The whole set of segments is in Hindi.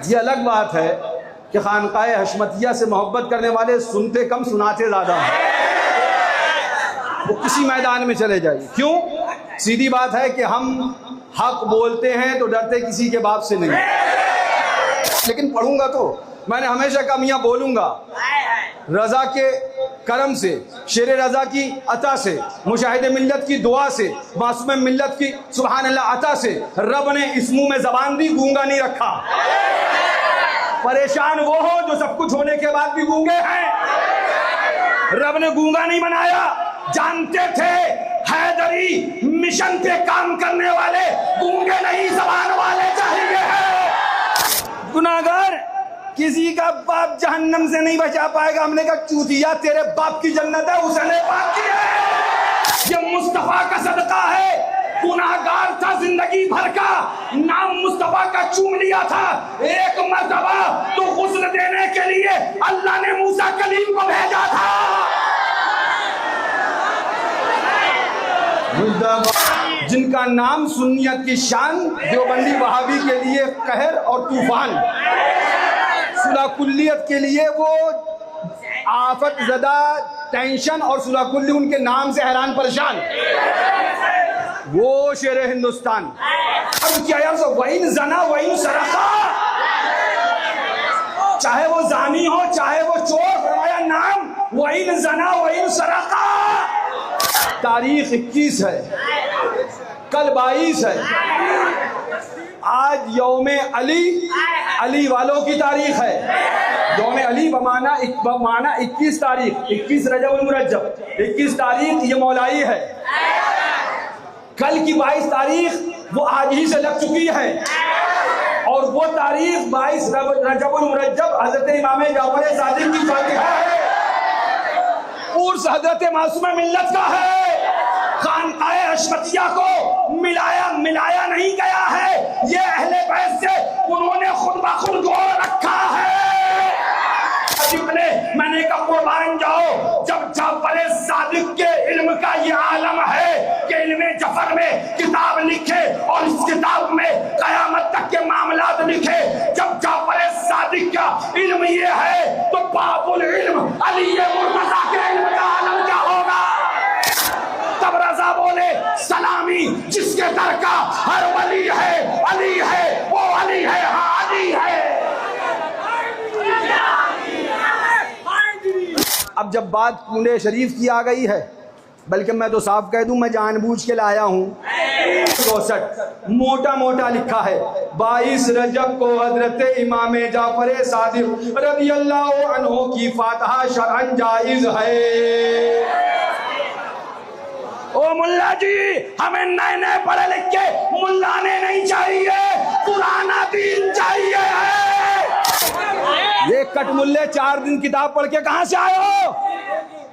ये अलग बात है कि खानकाए हशमतिया से मोहब्बत करने वाले सुनते कम सुनाते ज़्यादा हैं, वो किसी मैदान में चले जाइए। क्यों? सीधी बात है कि हम हक बोलते हैं तो डरते किसी के बाप से नहीं, लेकिन पढ़ूंगा तो मैंने हमेशा कहा मियाँ बोलूंगा रजा के करम से, शेर रजा की अता से, मुशाहिद मिल्लत की दुआ से, मासूम मिल्लत की सुभान अल्लाह अता से रब ने इस मुंह में जबान दी गूंगा नहीं रखा। परेशान वो हो जो सब कुछ होने के बाद भी गूंगे हैं। रब ने गूंगा नहीं बनाया, जानते थे हैदरी मिशन पे काम करने वाले गूंगे नहीं जबान वाले चाहिए है। गुनाहगार किसी का बाप जहन्नम से नहीं बचा पाएगा। हमने कहा चूतिया तेरे बाप की जन्नत है, उसने बात की है। ये मुस्तफा का सदका है। गुनाहगार था जिंदगी भर का, नाम मुस्तफा का चूम लिया था। एक मर्तबा तो गुस्ल देने के लिए अल्लाह ने मूसा कलीम को भेजा था। जिनका नाम सुन्नियत की शान, देवबंदी वहाबी के लिए कहर और तूफान, सुलह कुल्लियत के लिए वो आफत ज़दा टेंशन और सुलह कुल्ली, उनके नाम से हैरान परेशान, वो शेर हिंदुस्तान। अब क्या यार, वहीन जना वहीन सरका, चाहे वो जानी हो चाहे वो चोर, फरमाया नाम वहीन जना वहीन सरका। तारीख 21 है, कल 22 है, आज यौमे अली, अली वालों की तारीख है। यौमे अली बमाना 21 तारीख, 21 रजब मुरज्जब, 21 तारीख ये मौलाई है। कल की 22 तारीख वो आज ही से लग चुकी है, और वो तारीख 22 रजब मुरज्जब हजरत इमाम जाफर सादिक की फातिहा है, उर्स हजरत मासूम मिल्लत का है। खानकाए हशमतिया को मिलाया नहीं गया है, ये अहले बैत से उन्होंने खुद ब खुद जोड़ रखा है। मैंने कहा कुर्बान जाओ, जब जाफर सादिक के इल्म का ये आलम है कि इल्म जफर में किताब लिखे और इस किताब में कयामत तक के मामलात लिखे, जब जाफर सादिक का इल्म ये है तो बाबुल इल्म अली मुर्तज़ा के इल्म का आलम क्या होगा। तब रजा बोले सलामी जिसके दर का हर वली है, अली है, वो अली है, हाँ अली है। अब जब बात कूड़े शरीफ की आ गई है, बल्कि मैं तो साफ कह दूं, मैं जानबूझ के लाया हूं 64 मोटा मोटा लिखा है 22 रजब को हजरत इमाम जाफर सादिक रज़ियल्लाहु अन्हु की फातिहा शरअन जायज है। ओ मुल्ला जी, हमें नए नए पढ़े लिखे मुल्लाने नहीं चाहिए, पुराना दीन चाहिए है। ये कटमुल्ले 4 दिन किताब पढ़ के कहां से आए हो?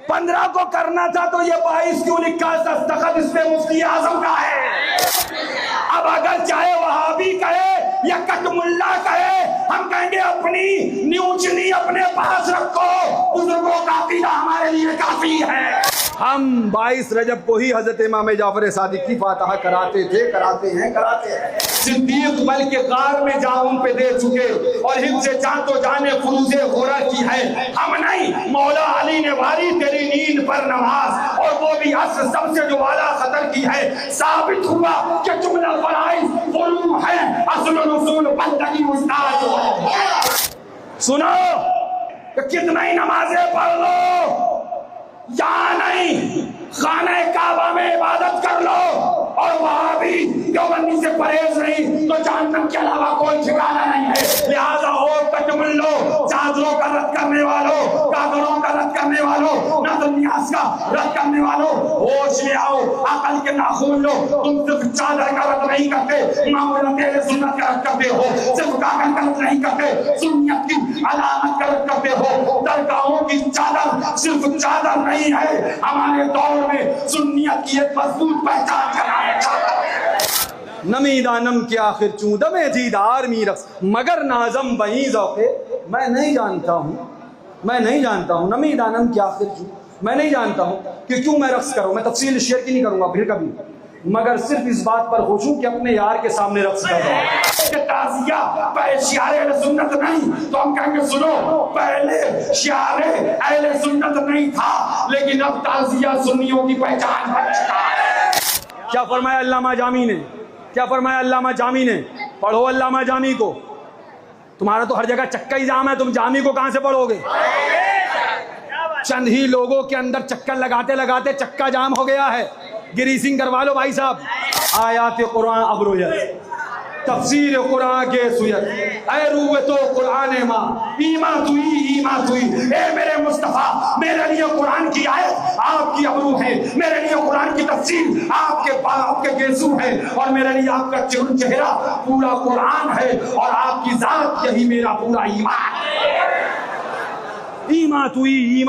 15 को करना था तो ये 22 क्यों लिखा? दस्तखत इसमें मुफ्ती आजम का है। अब अगर चाहे वहाबी कहे या कटमुल्ला कहे, हम कहेंगे अपनी न्यूचनी अपने पास रखो, बुजुर्गों का अकीदा हमारे लिए काफी है। हम 22 रजब को ही हजरत इमाम जाफर सादिक की फातिहा कराते थे, कराते हैं। सिद्दीक बल के गार में जा उन पे दे चुके, और हिंद से जान तो जाने फुरूज़े गोरा की है। हम नहीं, मौला अली ने वारी तेरी नींद पर नमाज, और वो भी असर सबसे जो वाला खतर की है। साबित हुआ कि जुमला फराइज फुरू है, असल उसूल बंदगी उस्ताद। सुनो, कितना ही नमाजें पढ़ लो या नहीं, खाने काबा में इबादत कर लो, और वहां भी देवबंदी से परहेज नहीं तो जहन्नम के अलावा कोई ठिकाना नहीं है। लिहाजा हो कटमुल्लो, चादरों का रद्द करने वालों, कागरों का रद्द करने वालों, नजरियास का रद्द करने वालों, होश में आओ, अकल के नाखून लो। तुम सिर्फ चादर का रद्द नहीं करते, मामूलत सुन्नत का रद्द करते हो, सिर्फ कागज का रद्द नहीं करते, सुन्नत की अलामत का रद्द करते हो। दरगाहों की चादर सिर्फ चादर नहीं है, हमारे दौर में सुन्नियत की एक मजबूत पहचान कराने नमी दानम के आखिर चूदमे दीदार मी रक्स मगर नाजम वही ज़ौक़े। मैं नहीं जानता हूँ नमी दानम के आखिर चूं, मैं नहीं जानता हूँ कि क्यों मैं रक्स करूँ। मैं तफसील शेयर की नहीं करूँगा फिर कभी, मगर सिर्फ इस बात पर खुश हूँ कि अपने यार के सामने रक्स कर रहा हूँ। ताज़िया पहले शियारे अहले सुन्नत नहीं, तो हम कहेंगे सुनो, पहले शियारे अहले सुन्नत नहीं था, लेकिन अब ताज़िया सुन्नियों की पहचान बन चुका है। क्या फरमाया अल्लामा जामी ने? क्या फरमाया अल्लामा जामी ने? पढ़ो अल्लामा जामी को। तुम्हारा तो हर जगह चक्का ही जाम है, तुम जामी को कहां से पढ़ोगे? चंद ही लोगों के अंदर चक्कर लगाते लगाते चक्का जाम हो गया है। ग्रीसिंग करवा लो भाई साहब। आयात कुरान अबरोयत, तफसीर कुरान के सुयत, ऐ रूह तो कुरान माँ ईमा तुई, ए मेरे मुस्तफ़ा, मेरे लिए कुरान की आयत आपकी अबरू है, मेरे लिए कुरान की तफसीर आपके गेसू है, और मेरे लिए आपका चेहरा पूरा कुरान है, और आपकी जात यही मेरा पूरा ईमान है। ईमा तुई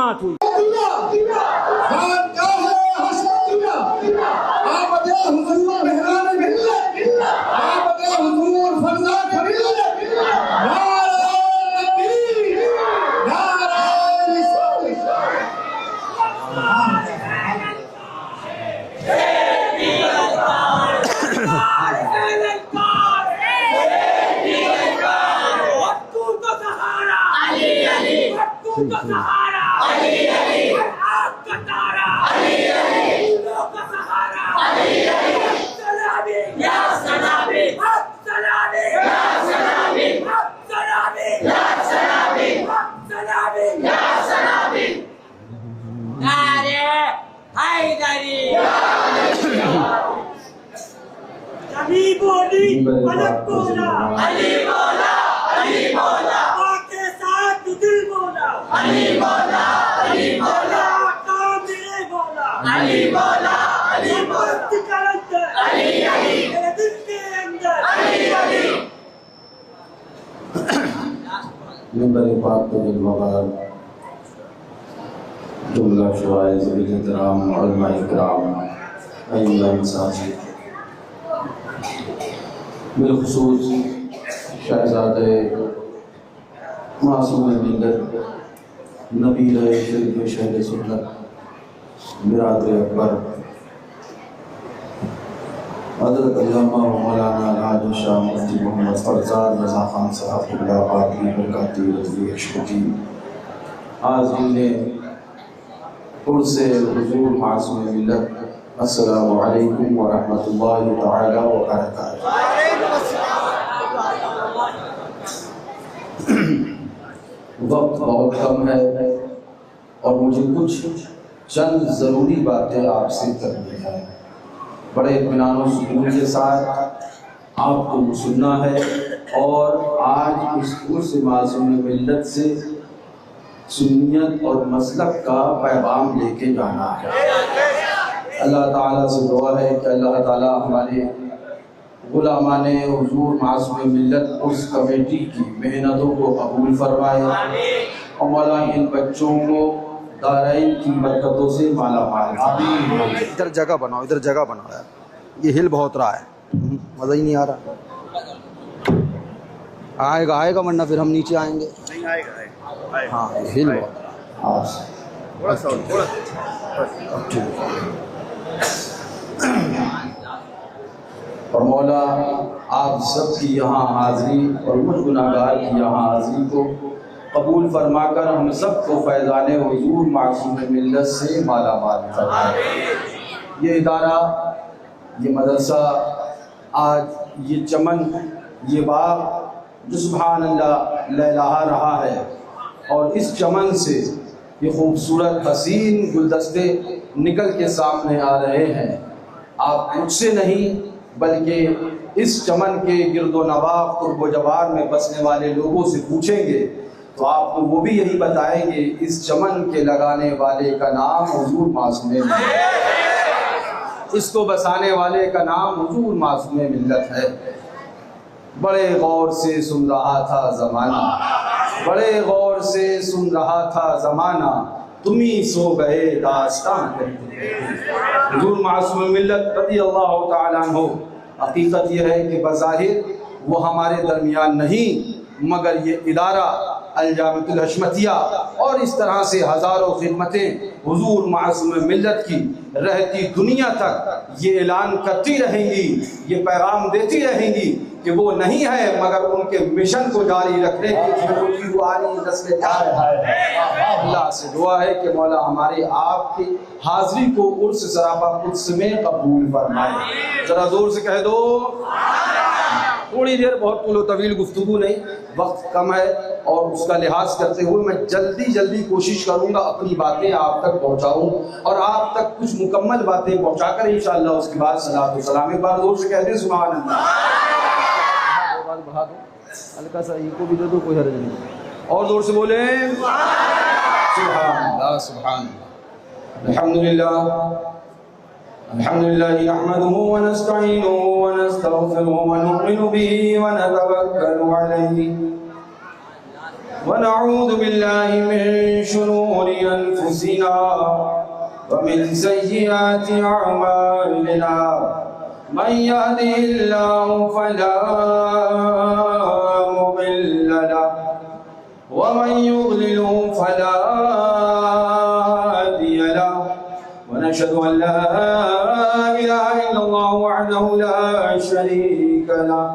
जुमला शुआइज़ इल्तिराम उलमा इकराम बिलखुसूस शहज़ादे मासूम मिल्लत नबी शरीफ शहर सुन्नत बिरादर अकबर हज़रत अल्लामा मौलाना अलहाज शाह मुफ्ती मोहम्मद फरजाद रज़ा खान साहब की बरकाती रज़वी अशरफी हाज़रीन उर्से हुज़ूर मासूम मिल्लत, अस्सलामु अलैकुम व रहमतुल्लाहि तआला व बरकातुहू। वक्त बहुत कम है और मुझे कुछ चंद ज़रूरी बातें आपसे करनी है। बड़े इत्मीनान और सुकून के साथ आपको सुनना है और आज इस उर्से मासूम मिल्लत से सुन्नियत और मसलक का पैगाम लेके जाना है। अल्लाह ताला से दुआ है कि अल्लाह ताला हमारे गुलामाने हुज़ूर मासूम मिल्लत उस कमेटी की मेहनतों को कबूल फरमाए और मौला इन बच्चों को दाराइन की बरकतों से माला माल। इधर जगह बनाओ यार, ये हिल बहुत रहा है, मज़ा ही नहीं आ रहा। आएगा वरना फिर हम नीचे आएंगे। नहीं आएगा। हाँ हिल थोड़ा सा और मौला आप सब की यहाँ हाज़री और मुझ गुनाहगार की यहाँ हाज़री को कबूल फरमाकर हम सब को फैज़ाने हुज़ूर मासूम मिल्लत से माला माल फरमाए। ये इदारा, ये मदरसा, आज ये चमन, ये बाग जो सुभान अल्लाह लहलहा रहा है, और इस चमन से ये खूबसूरत हसीन गुलदस्ते निकल के सामने आ रहे हैं। आप मुझसे नहीं बल्कि इस चमन के गिरदो नवाब कुर्ब जवार में बसने वाले लोगों से पूछेंगे तो आपको वो भी यही बताएंगे इस चमन के लगाने वाले का नाम हुज़ूर मासूम मिल्लत, इसको बसाने वाले का नाम हुज़ूर मासूम मिल्लत है। बड़े गौर से सुन रहा था ज़माना, बड़े गौर से सुन रहा था ज़माना, तुम ही सो गए दास्तां करते। हुज़ूर मासूम मिल्लत रज़ियल्लाहु तआला अन्हु, हकीकत यह है कि बज़ाहिर वो हमारे दरमियान नहीं, मगर ये इदारा अल-जामिअतुल हशमतिया और इस तरह से हज़ारों खिदमतें हुज़ूर मासूम मिल्लत की रहती दुनिया तक ये ऐलान करती रहेंगी, ये पैगाम देती रहेंगी कि वो नहीं है मगर उनके मिशन को जारी रखने की रूहानी नस्लें अल्लाह से दुआ है कि मौला हमारे आपकी हाजिरी को उर्स सरापा कुद्स में कबूल फरमाए। जरा जोर से कह दो। थोड़ी देर, बहुत तुलो तवील गुफ्तगू नहीं, वक्त कम है और उसका लिहाज करते हुए मैं जल्दी कोशिश करूंगा अपनी बातें आप तक पहुंचाऊं और आप तक कुछ मुकम्मल बातें पहुंचाकर इंशाअल्लाह उसके बाद सलात व सलाम। एक बार जोर से कह दें सुभान अल्लाह। बढ़ा दो हल्का सा, इनको भी दे दो, कोई हर्ज नहीं। और जोर से बोले सुभान अल्लाह सुभान अल्लाह। अल्हम्दुलिल्लाह अल्हम्दुलिल्लाह नहमदुहु व नस्तईनुहु व नस्तगफिरुहु व नु'मिनु बिही व नतवक्कलु अलैहि व नऊज़ु बिल्लाहि मिन शुरूरि अनफुसिना व मिन सय्यिआति अअमालिना मन यहदिहिल्लाहु फला मुदिल्ल लहु व मन युद्लिलहु फला हादिय लहु व नशहदु अन ला इलाहा इल्लल्लाह वहदहु ला शरीक लहु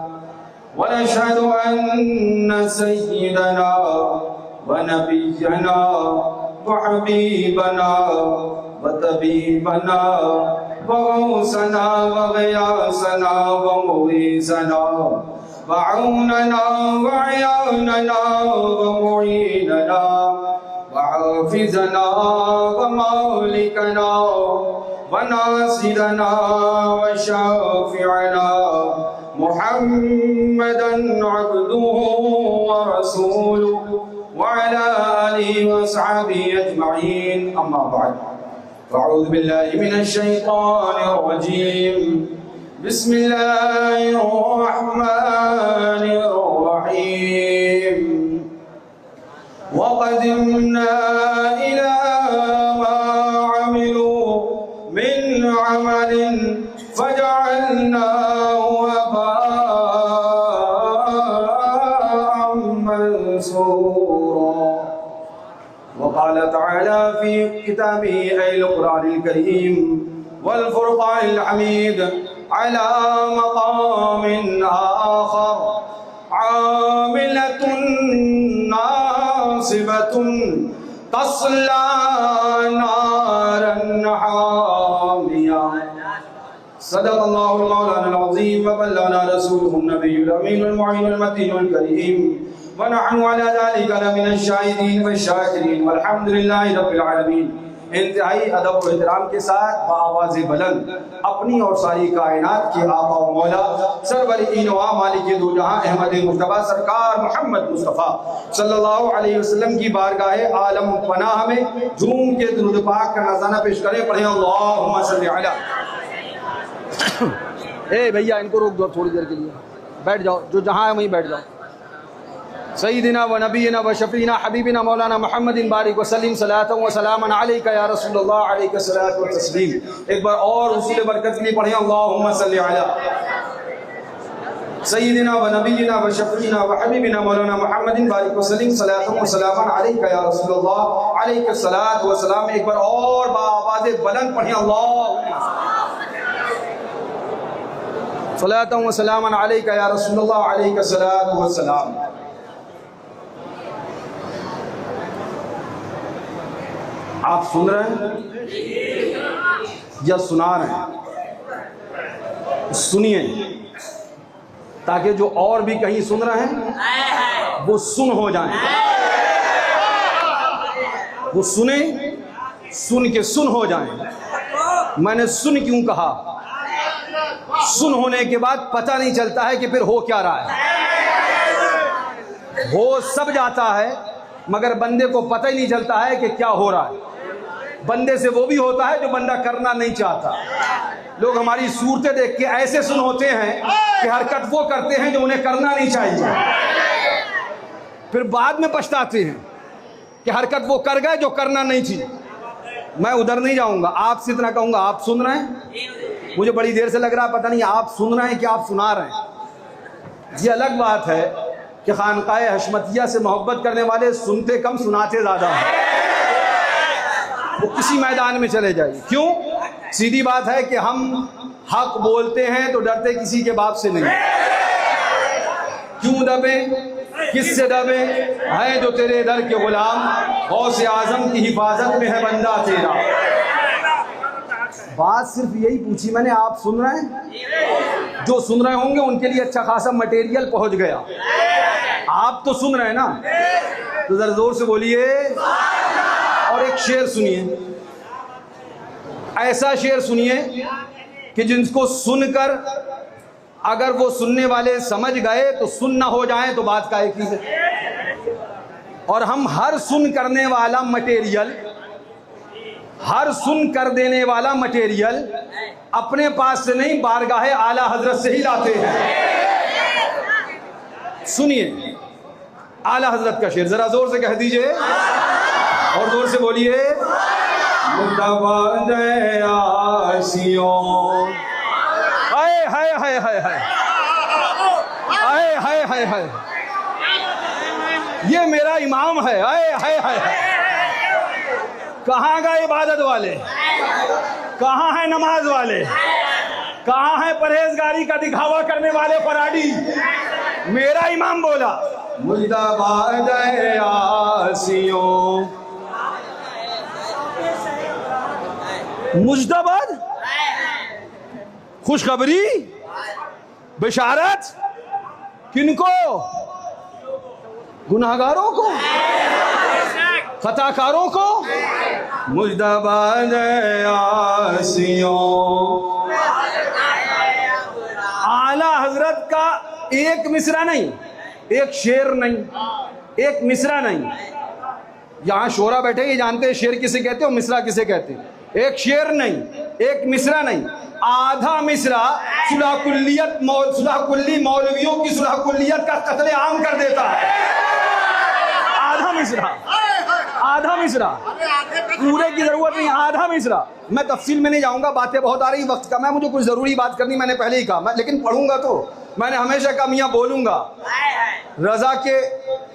व नशहदु अन्न सय्यिदना व नबिय्यना व हबीबना व तबीबना व गौसना व गयासना व मुईसना व औनना व अयानना व मुईनना व हाफिजना व मालिकना व नासिरना व शाफिअना मुहम्मदन अब्दुहु व रसूलुहु व अला आलिहि व अस्हाबिहि अजमईन। अम्मा बाद अऊज़ु बिल्लाहि मिनश शैतानिर रजीम। बिस्मिल्लाहिर रहमानिर रहीम। व क़दिमना इला मा अमिलू मिन अमलिन फजअलनाहु हबाअम मंसूरा। वक़ाल तआला फ़ी किताबिही अल क़ुरानिल करीम वल फ़ुरक़ानिल हमीद अला मक़ामिन आख़र आमिलतुन नासिबतुन तस्ला नारन हामिया। सदक़ल्लाहुल मौलाना अज़ीम व बल्लगना रसूलुहुन नबियुल अमीनुल मुइनुल मतीनुल करीम व नहनु अला ज़ालिका लमिनश शाहिदीन व शाकिरीन वल्हम्दुलिल्लाहि रब्बिल आलमीन। इंतहाई अदब और एहतराम के साथ बाआवाज़ बुलंद अपनी और सारी कायनात के आका व मौला सरवर-ए नवा मालिक दो जहां अहमद मुस्तफ़ा सरकार मोहम्मद मुस्तफ़ा सल्लल्लाहु अलैहि वसल्लम की बारगाह आलम पनाह में झूम के दुरूद पाक का नज़राना पेश करें। पढ़ें अल्लाहुम्मा सल्लि अला। ए भैया इनको रोक दो थोड़ी देर के लिए, बैठ जाओ, जो जहाँ है वहीं बैठ जाओ। सय्यिदिना व नबीना व शफीना हबीबिना मौलाना मुहम्मदिन बारिक वसल्लिम सलातन व सलामन अलैका या रसूलल्लाह अलैका सलात व तस्लीम। एक बार और उसूल बरकत के लिए पढ़ें अल्लाहुम्मा सल्लि अला सय्यिदिना व नबीना व शफीना व हबीबिना मौलाना मुहम्मदिन बारिक वसल्लिम सलातन व सलामन अलैका या रसूलल्लाह अलैका सलात व सलाम। एक बार और बाआवाज़ बुलंद पढ़ें अल्लाहुम्मा सलातन व सलामन अलैका या रसूलल्लाह अलैका सलात व सलाम। आप सुन रहे हैं या सुना रहे हैं? सुनिए ताकि जो और भी कहीं सुन रहे हैं वो सुन हो जाए, वो सुने, सुन के सुन हो जाए। मैंने सुन क्यों कहा? सुन होने के बाद पता नहीं चलता है कि फिर हो क्या रहा है। हो सब जाता है मगर बंदे को पता ही नहीं चलता है कि क्या हो रहा है। बंदे से वो भी होता है जो बंदा करना नहीं चाहता। लोग हमारी सूरतें देख के ऐसे सुन होते हैं कि हरकत वो करते हैं जो उन्हें करना नहीं चाहिए, फिर बाद में पछताते हैं कि हरकत वो कर गए जो करना नहीं थी। मैं उधर नहीं जाऊंगा, आपसे इतना कहूंगा, आप सुन रहे हैं? मुझे बड़ी देर से लग रहा है पता नहीं आप सुन रहे हैं कि आप सुना रहे हैं। ये अलग बात है कि खानकाए हशमतिया से मोहब्बत करने वाले सुनते कम सुनाते ज़्यादा हैं। वो किसी मैदान में चले जाइए। क्यों? सीधी बात है कि हम हक बोलते हैं तो डरते किसी के बाप से नहीं। क्यों दबे, किससे दबे, है जो तेरे दर के गुलाम, गौसे आजम की हिफाजत में है बंदा तेरा। बात सिर्फ यही पूछी मैंने, आप सुन रहे हैं? जो सुन रहे होंगे उनके लिए अच्छा खासा मटेरियल पहुंच गया। आप तो सुन रहे हैं ना, तो जरा जोर से बोलिए। और एक शेर सुनिए, ऐसा शेर सुनिए कि जिसको सुनकर अगर वो सुनने वाले समझ गए तो सुन ना हो जाए तो बात काहे की है। और हम हर सुन करने वाला मटेरियल, हर सुन कर देने वाला मटेरियल अपने पास से नहीं, बारगाहे आला हजरत से ही लाते हैं। सुनिए आला हजरत का शेर, जरा जोर से कह दीजिए और जोर से बोलिए। हाय हाय हाय हाय हाय हाय हाय हाय हाय, ये मेरा इमाम है। हाय हाय हाय हाय, कहाँ गए इबादत वाले, कहाँ है नमाज वाले, कहाँ है परहेजगारी का दिखावा करने वाले पराडी। मेरा इमाम बोला मुर्दाबाद आसियों, मुर्दाबाद, खुशखबरी, बिशारत किनको, गुनाहगारों को, खताकारों को। मुर्दाबाद आसियों, आला हजरत का एक मिसरा नहीं, एक शेर नहीं, एक मिसरा नहीं। यहां शोरा बैठे ये जानते हैं शेर किसे कहते हो, मिसरा किसे कहते हैं। एक शेर नहीं, एक मिसरा नहीं, आधा मिसरा सुलह कुल्ली मौलवियों की सुलह कुल्लियत का कत्ले आम कर देता है। आधा मिसरा, आधा मिसरा, पूरे की जरूरत नहीं, आधा मिसरा। मैं तफसील में नहीं जाऊंगा, बातें बहुत आ रही, वक्त कम है, मुझे कुछ जरूरी बात करनी मैंने पहले ही कहा, मैं लेकिन पढ़ूंगा तो मैंने हमेशा कहा मियां बोलूंगा। रजा के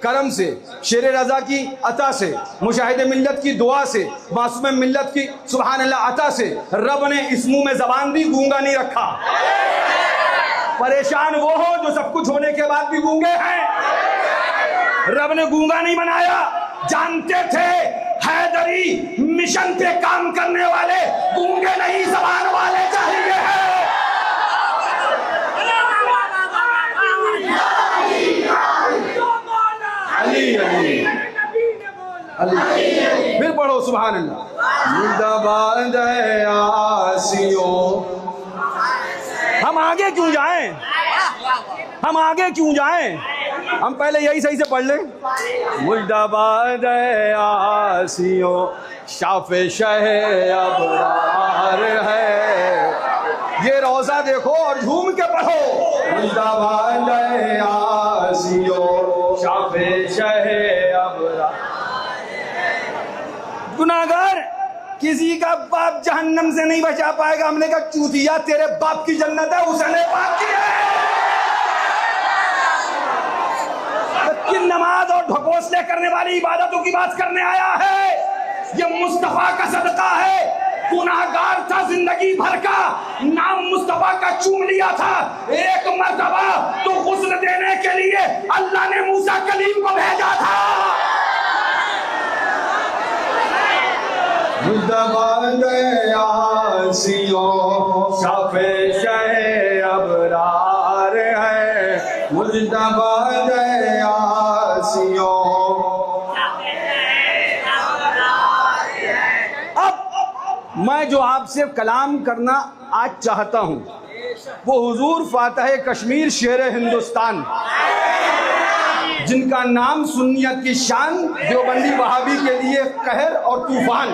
करम से, शेर रजा की अता से, मुशाहिद मिल्लत की दुआ से, मासूम मिल्लत की सुभान अल्लाह अता से रब ने इस मुंह में जबान भी गूंगा नहीं रखा। परेशान वो हो जो सब कुछ होने के बाद भी गूंगे हैं, रब ने गूंगा नहीं बनाया। जानते थे हैदरी मिशन पे काम करने वाले गूंगे नहीं जबान वाले चाहिए है। अली अली अली, फिर पढ़ो सुभान अल्लाह। मुर्दाबाद आसियों, हम आगे क्यों जाएं, हम आगे क्यों जाएं, हम पहले यही सही से पढ़ लें। मुर्दाबाद आसियों, शाफे शह अबरार है। ये रोजा देखो और झूम के पढ़ो। मुर्दाबाद आसियों, शाफे शह अबरार। गुनाहगार किसी का बाप जहन्नम से नहीं बचा पाएगा। हमने कहा चूतिया, तेरे बाप की जन्नत है, उसने बाप की है। नमाज और ढकोसले करने वाली इबादतों की बात करने आया है। ये मुस्तफा का सदका है। गुनाहगार था, जिंदगी भर का नाम मुस्तफा का चूम लिया था। एक मर्तबा तो गुस्ल देने के लिए अल्लाह ने मूसा कलीम को भेजा था। मुर्दाबाद आसियों, शाफे शह अबरार है। मुर्दाबाद आसियों। अब मैं जो आपसे कलाम करना आज चाहता हूं वो हुजूर फातह कश्मीर शेर हिंदुस्तान, जिनका नाम सुन्नियत की शान, देवबंदी वहाबी के लिए कहर और तूफान,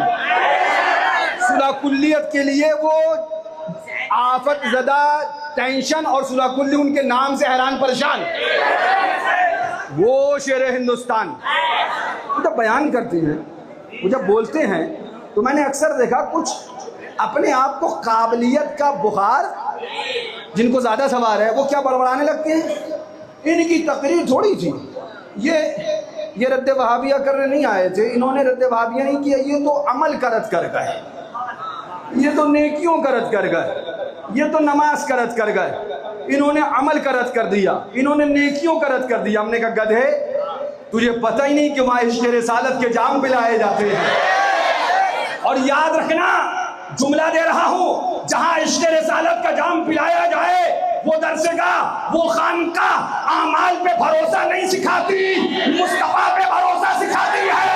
सुलह कुल्लियत के लिए वो आफत ज़दा, टेंशन और सुलह कुल्ली, उनके नाम से हैरान परेशान, वो शेर हिंदुस्तान। वो जब बयान करते हैं, वो जब बोलते हैं, तो मैंने अक्सर देखा कुछ अपने आप को काबिलियत का बुखार जिनको ज़्यादा सवार है वो क्या बड़बड़ाने लगते हैं। इनकी तकरीर थोड़ी थी, ये रद्द वहाबिया करने नहीं आए थे, इन्होंने रद्द वहाबिया नहीं किया, ये तो अमल का रद्द कर गए, ये तो नेकियों का रद्द कर गए, ये तो नमाज का रद्द कर गए। इन्होंने अमल का रद्द कर दिया, इन्होंने नेकियों का रद्द कर दिया। हमने कहा गधे, तुझे पता ही नहीं कि वहां इश्क़ रिसालत के जाम पिलाए जाते हैं। और याद रखना, जुमला दे रहा हूं, जहां इश्क़ रिसालत का जाम पिलाया जाए वो दरसगाह, वो खानकाह आमाल पे भरोसा नहीं सिखाती, मुस्तफा पे भरोसा सिखाती है।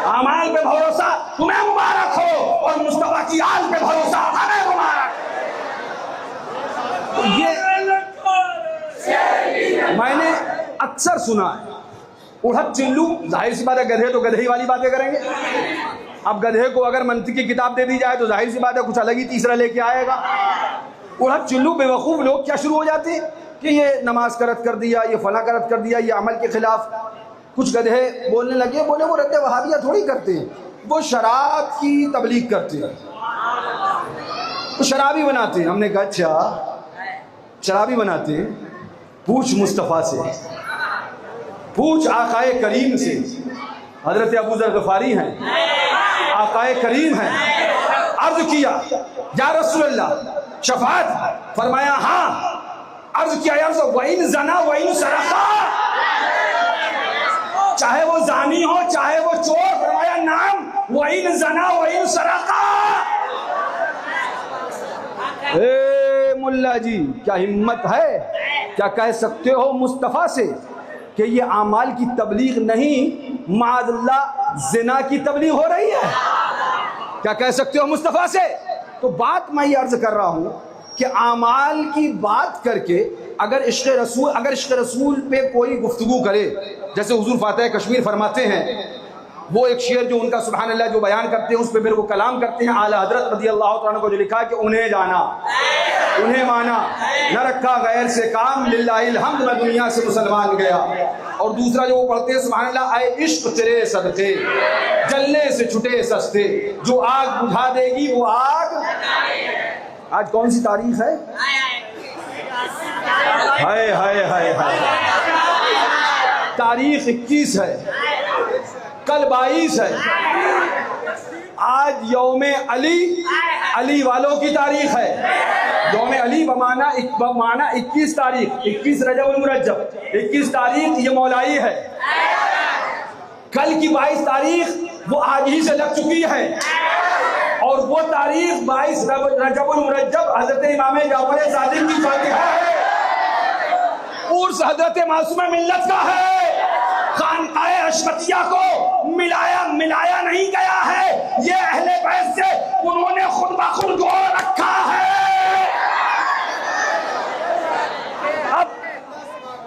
आमाल पे भरोसा तुम्हें मुबारक हो और मुस्तफा की आल पे भरोसा हमें मुबारक। तो ये मैंने अक्सर सुना है, उड़द चिल्लू, जाहिर सी बात है गधे तो गधे ही वाली बातें करेंगे। अब गधे को अगर मंतिक की किताब दे दी जाए तो जाहिर सी बात है कुछ अलग ही तीसरा लेके आएगा। उड़द चिल्लू बेवकूफ लोग क्या शुरू हो जाते हैं कि ये नमाज का रद्द कर दिया, ये फला का रद्द कर दिया, ये अमल के खिलाफ। कुछ गधे बोलने लगे, बोले वो रद्द वहाबिया थोड़ी करते हैं, वो शराब की तबलीग करते हैं, वो शराबी बनाते हैं। हमने कहा अच्छा शराबी बनाते हैं, पूछ मुस्तफ़ा से, पूछ आकाए करीम से। हजरत अबू ज़र गफ़ारी हैं, आकाए करीम हैं। अर्ज किया या रसूलल्लाह शफाअत, फरमाया हाँ। अर्ज किया या वइन जना वइन सरक़ा, चाहे वो जानी हो चाहे वो चोर, फरमाया नाम वइन जना वइन सरक़ा। ए मुल्ला जी, क्या हिम्मत है, क्या कह सकते हो मुस्तफ़ा से कि ये आमाल की तबलीग नहीं माअल्लाह ज़िना की तबलीग हो रही है? क्या कह सकते हो मुस्तफ़ा से? तो बात मैं ये अर्ज कर रहा हूं कि आमाल की बात करके अगर इश्क़ रसूल पे कोई गुफ्तगू करे, जैसे हुजूर फातिह कश्मीर फरमाते हैं, वो एक शेर जो उनका सुभान अल्लाह जो बयान करते हैं उस पर मेरे को कलाम करते हैं। आला हजरत रज़ी अल्लाह तआला को जो लिखा है कि उन्हें जाना, उन्हें माना, न रखा गैर से काम, लिल्लाहिल हम्द, मैं दुनिया से मुसलमान गया। और दूसरा जो वो पढ़ते हैं सुभान अल्लाह, आए इश्क तेरे सदके जलने से छुटे सस्ते, जो आग बुझा देगी वो आग। आज कौन सी तारीख है? हाय हाय हाय हाय, तारीख 21 है, कल 22 है। आज यौमे अली, अली वालों की तारीख है। यौमे अली बमाना 21 तारीख, 21 रजब मुरज्जब, 21 तारीख ये मौलाई है। कल की 22 तारीख वो आज ही से लग चुकी है, और वो तारीख 22 रजब मुरज्जब हजरत इमाम जाफर सादिक की फातिहा है। उर्स हजरत मासूम मिल्लत का है। खानकाए अशरफिया को मिलाया नहीं गया है, ये अहले बैत से उन्होंने खुद ब खुद जोड़ रखा है।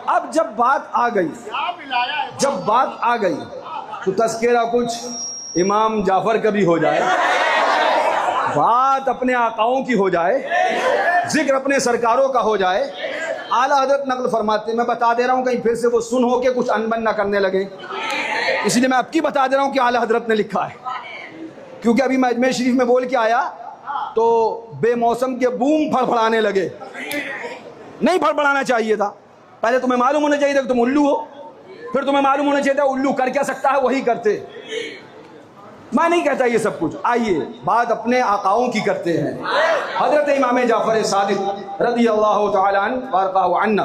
अब जब बात आ गई तो तस्करा कुछ इमाम जाफर का भी हो जाए, बात अपने आकाओं की हो जाए, जिक्र अपने सरकारों का हो जाए। आला हजरत नकल फरमाते, मैं बता दे रहा हूँ कहीं फिर से वो सुन हो के कुछ अनबन ना करने लगे, इसलिए मैं आपकी बता दे रहा हूँ कि आला हजरत ने लिखा है। क्योंकि अभी मैं अजमेर शरीफ में बोल के आया तो बेमौसम के बूम फड़फड़ाने लगे। नहीं फड़फड़ाना चाहिए था, पहले तुम्हें मालूम होना चाहिए था कि तुम उल्लू हो, फिर तुम्हें मालूम होना चाहिए था उल्लू कर क्या सकता है, वही करते। मैं नहीं कहता ये सब कुछ। आइए बात अपने आकाओं की करते हैं। हजरत इमाम जाफर सादिक रज़ी अल्लाह तआला अन्हु अन्ना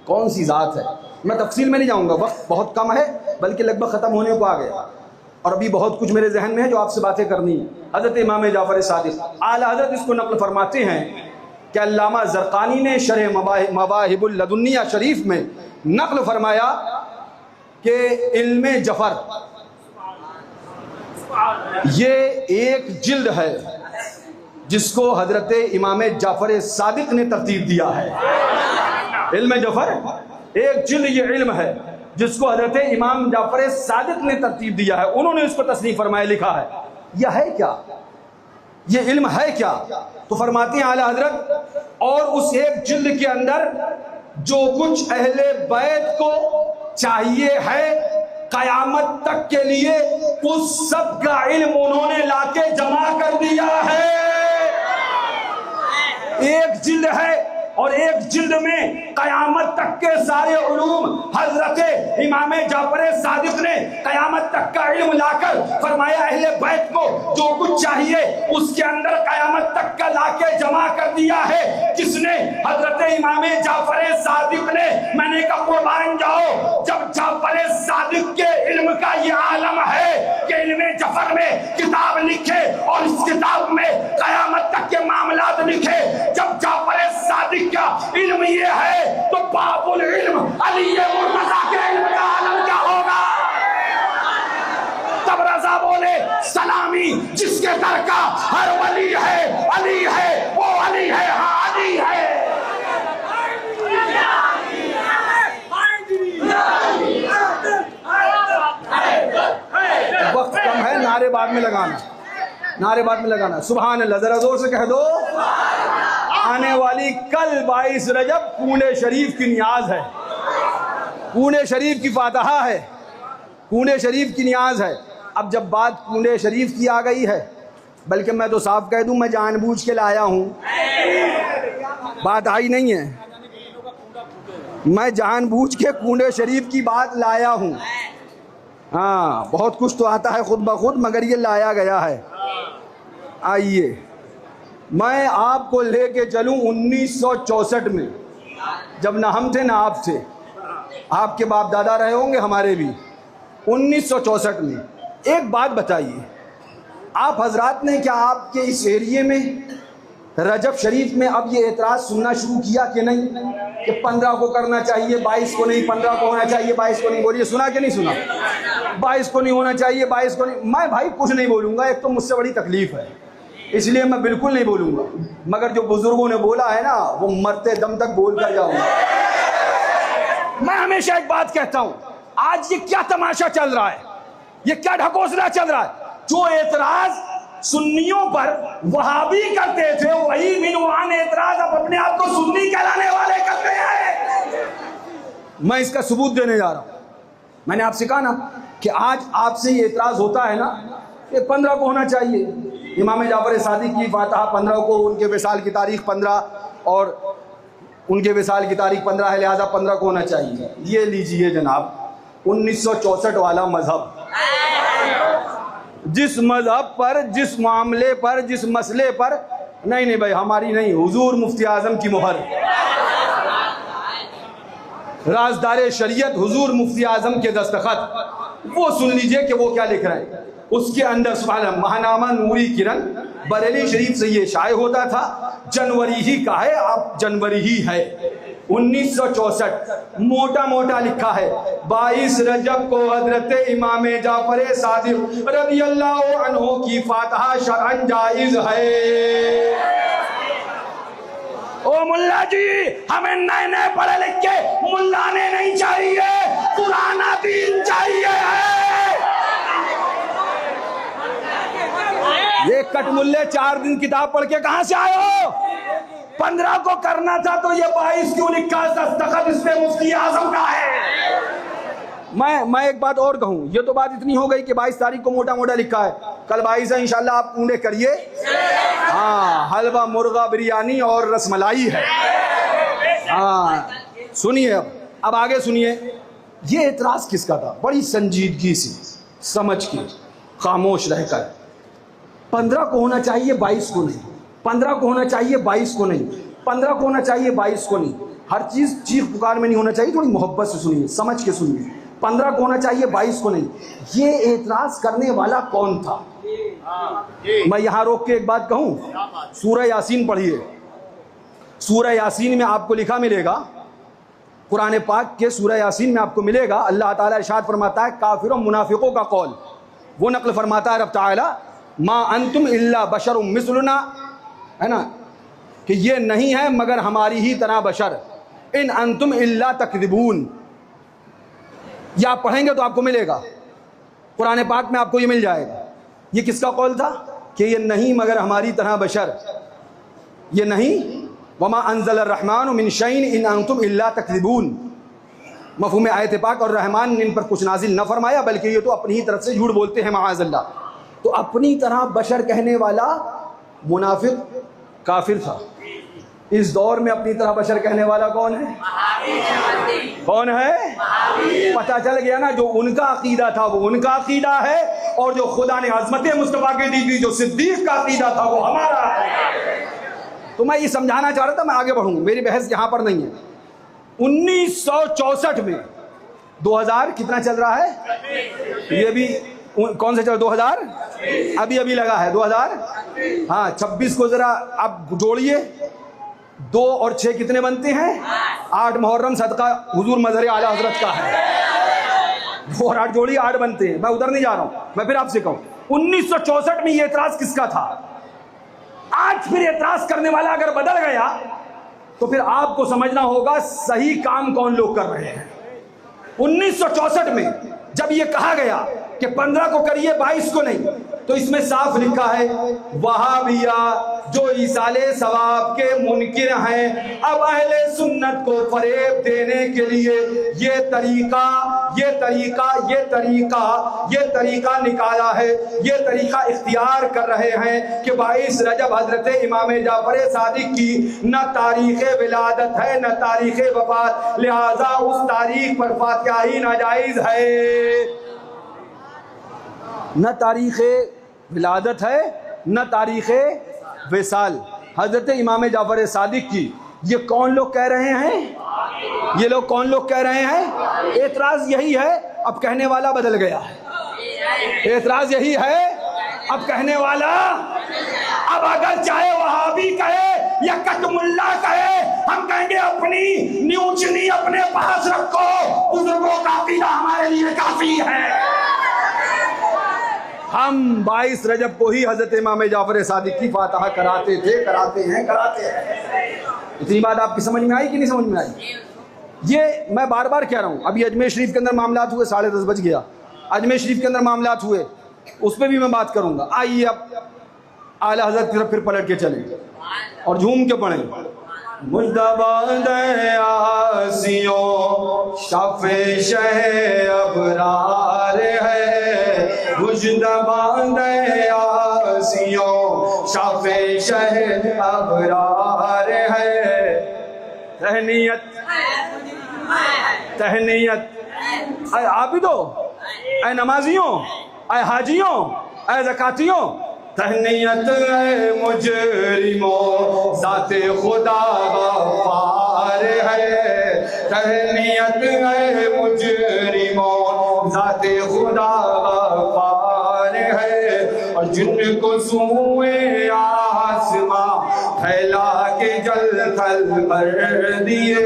कौन सी ज़ात है, मैं तफसील में नहीं जाऊँगा, वक्त बहुत कम है, बल्कि लगभग ख़त्म होने को आ गया, और अभी बहुत कुछ मेरे जहन में है जो आपसे बातें करनी है। हजरत इमाम जाफर सादिक आला हजरत इसको नक़ल फरमाते हैं कि अल्लामा ज़रक़ानी ने शरह मवाहिबुल लदुन्निया शरीफ में नक़ल फरमाया कि इल्मे जफ़र ये एक जिल्द है जिसको हजरत इमाम जाफर सादिक ने तरतीब दिया है। इल्म जफर एक जिल्द ये इल्म है जिसको हजरत इमाम जाफर सादिक ने तरतीब दिया है। उन्होंने इसको तस्नीफ फरमाया, लिखा है। यह है क्या, ये इल्म है क्या? तो फरमाते हैं आला हजरत, और उस एक जिल्द के अंदर जो कुछ अहले बैत को चाहिए है कयामत तक के लिए, उस सब का इल्म उन्होंने लाके जमा कर दिया है। एक जिल्द है और एक जिल्द में कयामत तक के सारे उलूम हजरत इमाम जाफर सादिक ने कयामत तक का इल्म लाकर फरमाया अहले बैत को जो कुछ चाहिए उसके अंदर कयामत तक का लाके जमा कर दिया है। जिसने हजरत इमाम जाफर सादिक ने, मैंने कहा कुर्बान जाओ, जब जाफर सादिक के इल्म का ये आलम है कि इल्म जफर में किताब लिखे और इस किताब में कयामत तक के मामलात लिखे, जब जाफर सादिक का इल्म ये है तो बाबुल इल्म अली मुर्तजा के इल्म का आलम क्या होगा। तब रजा बोले सलामी जिसके दर का हर वली है, अली है, वो अली है, हाँ अली है। वक्त कम है, नारे बाद में लगाना, नारे बाद में लगाना। सुभान अल्लाह, जरा जोर से कह दो। आने वाली कल 22 रजब कूने शरीफ की नियाज है, कूने शरीफ की फातहा है, कूने शरीफ की नियाज है। अब जब बात कूने शरीफ की आ गई है, बल्कि मैं तो साफ कह दूं मैं जानबूझ के लाया हूं, बात आई नहीं है, मैं जानबूझ के कूने शरीफ की बात लाया हूं। हाँ, बहुत कुछ तो आता है खुद ब खुद, मगर ये लाया गया है। आइए मैं आपको लेके चलूं 1964 में, जब ना हम थे ना आप थे, आपके बाप दादा रहे होंगे, हमारे भी। 1964 में एक बात बताइए, आप हजरात ने क्या आपके इस एरिए में रजब शरीफ में अब ये एतराज़ सुनना शुरू किया कि नहीं कि 15 को करना चाहिए, 22 को नहीं, 15 को होना चाहिए, 22 को नहीं? बोलिए, सुना कि नहीं सुना? 22 को नहीं होना चाहिए, 22 को नहीं। मैं भाई कुछ नहीं बोलूँगा, एक तो मुझसे बड़ी तकलीफ है, इसलिए मैं बिल्कुल नहीं बोलूँगा, मगर जो बुजुर्गों ने बोला है ना वो मरते दम तक बोल कर जाऊँगा। मैं हमेशा एक बात कहता हूँ, आज ये क्या तमाशा चल रहा है, ये क्या ढकोसला चल रहा है। जो एतराज सुन्नियों पर वहाबी करते थे, वही बिनवान एतराज अब अपने आप को सुन्नी कहलाने वाले करते हैं। मैं इसका सबूत देने जा रहा हूं। मैंने आपसे कहा ना कि आज आपसे ये एतराज होता है ना कि 15 को होना चाहिए, इमाम जाफर सादिक की फातहा 15 को, उनके विसाल की तारीख 15 और उनके विसाल की तारीख 15 है, लिहाजा 15 को होना चाहिए। ये लीजिए जनाब 1964 वाला मजहब, जिस मजहब पर, जिस मामले पर, जिस मसले पर, नहीं भाई हमारी नहीं, हुजूर मुफ्ती आजम की मोहर, राजदारे शरीयत हुजूर मुफ्ती आजम के दस्तखत, वो सुन लीजिए कि वो क्या लिख रहे हैं। उसके अंदर सुभान अल्लाह, महानामा नूरी किरण बरेली शरीफ से ये शाये होता था, जनवरी ही का है, अब जनवरी ही है 1964, मोटा मोटा लिखा है 22 रजब को हजरत इमाम जाफर सादिक रज़ियल्लाहु अन्हु की फातहा शरअन जायज़ है। ओ मुल्ला जी, हमें नए नए पढ़े लिखे मुल्लाने नहीं चाहिए, पुराना दीन चाहिए है। ये कटमुल्ले 4 दिन किताब पढ़ के कहां से आए हो? 15 को करना था तो ये 22 क्यों लिखा? दस्तखत इसमें मुफ्ती आजम का है। मैं एक बात और कहूं, ये तो बात इतनी हो गई कि 22 तारीख को मोटा मोटा लिखा है, कल 22 है, इंशाल्लाह आप पूरे करिए। हाँ, हलवा, मुर्गा, बिरयानी और रसमलाई है। हाँ सुनिए, अब आगे सुनिए। ये एतराज किसका था? बड़ी संजीदगी से समझ के खामोश रहकर 15 को होना चाहिए, 22 को नहीं, 15 को होना चाहिए, 22 को नहीं, 15 को होना चाहिए, 22 को नहीं। हर चीज़ चीख पुकार में नहीं होना चाहिए, थोड़ी मोहब्बत से सुनिए, समझ के सुनिए। 15 को होना चाहिए, 22 को नहीं। ये एतराज़ करने वाला कौन था? मैं यहाँ रोक के एक बात कहूँ, सूरह यासीन पढ़िए। सूरह यासीन में आपको लिखा मिलेगा, कुरान पाक के सूरह यासीन में आपको मिलेगा, अल्लाह ताला इरशाद फरमाता है काफिरों मुनाफिकों का कौल, वो नकल फरमाता है रब ताला, मा अंतुम इल्ला बशरुम मिस्लुना, है ना, कि ये नहीं है मगर हमारी ही तरह बशर, इन अंतुम इल्ला तकदिबून। या आप पढ़ेंगे तो आपको मिलेगा, कुरान पाक में आपको ये मिल जाएगा। ये किसका कौल था कि ये नहीं मगर हमारी तरह बशर, ये नहीं, वमा अंज़ल अर्रहमान मिन शैइन इन अंतुम इल्ला तकदिबून। मफ़हूम आयत पाक, और रहमान ने इन पर कुछ नाजिल न फरमाया, बल्कि ये तो अपनी ही तरफ से झूठ बोलते हैं माअज़ल्लाह। तो अपनी तरह बशर कहने वाला मुनाफिक काफिर था। इस दौर में अपनी तरह बशर कहने वाला कौन है? कौन है? पता चल गया ना, जो उनका अकीदा था वो उनका अकीदा है, और जो खुदा ने अज़मत मुस्तफ़ा के दी थी, जो सिद्दीक़ का अकीदा था, वो हमारा है। तो मैं ये समझाना चाह रहा था, मैं आगे बढ़ूँ, मेरी बहस यहाँ पर नहीं है। 1964 में 2000 कितना चल रहा है? ये भी कौन से चल 2000 अभी अभी लगा है 2000, हाँ 26 को जरा आप जोड़िए, 2 और 6 कितने बनते हैं? 8 मुहर्रम सदका हुजूर मजहर आला हजरत का है। 2 और 8 जोड़िए, 8 बनते हैं। मैं उधर नहीं जा रहा हूं, मैं फिर आपसे कहूं 1964 में ये एतराज किसका था? आज फिर एतराज करने वाला अगर बदल गया तो फिर आपको समझना होगा सही काम कौन लोग कर रहे हैं। 1964 में जब ये कहा गया कि 15 को करिए 22 को नहीं, तो इसमें साफ लिखा है वहाबिया जो इसाले सवाब के मुनकिर हैं, अब अहले सुन्नत को फरेब देने के लिए ये तरीका निकाला है, ये तरीका इख्तियार कर रहे हैं कि 22 रजब हजरत इमाम जाफर सादिक की न तारीख विलादत है न तारीख वफात, लिहाजा उस तारीख पर फातिहा ही नाजायज है। न तारीख़ विलादत है न तारीख़ विसाल हज़रत इमाम जाफ़र सादिक की। ये कौन लोग कह रहे हैं? ये लोग कौन लोग कह रहे हैं? एतराज़ यही है, अब कहने वाला बदल गया है। एतराज़ यही है, अब कहने वाला, अब अगर चाहे वहाबी कहे या कटमुल्ला कहे, हम कहेंगे अपनी न्यूचनी अपने पास रखो, बुजुर्गों का अक़ीदा हमारे लिए काफ़ी है। हम 22 रजब को ही हजरत इमाम जाफर सादिक की फातिहा कराते थे, कराते हैं। इतनी बात आपकी समझ में आई कि नहीं समझ में आई? ये मैं बार बार कह रहा हूँ। अभी अजमेर शरीफ के अंदर मामलात हुए, 10:30 बज गया। अजमेर शरीफ के अंदर मामलात हुए, उस पर भी मैं बात करूँगा। आइए अब आला हजरत की तरफ फिर पलट के चलें और झूम के पढ़ें। मुजतबा आसियों शाफ़े शह अबरार है, मुजतबा आसियों शाफ़े शह अबरार है। तहनीयत अय आबिदो, अय नमाजियों, अय हाजियों, अय ज़कातियों, तहनीयत है मुजरिमों ज़ाते खुदा गफ़ार है। तहनीयत है मुजरिमों ज़ाते खुदा गफ़ार है। और जिनको सूए आसमां फैला के जल थल कर दिए,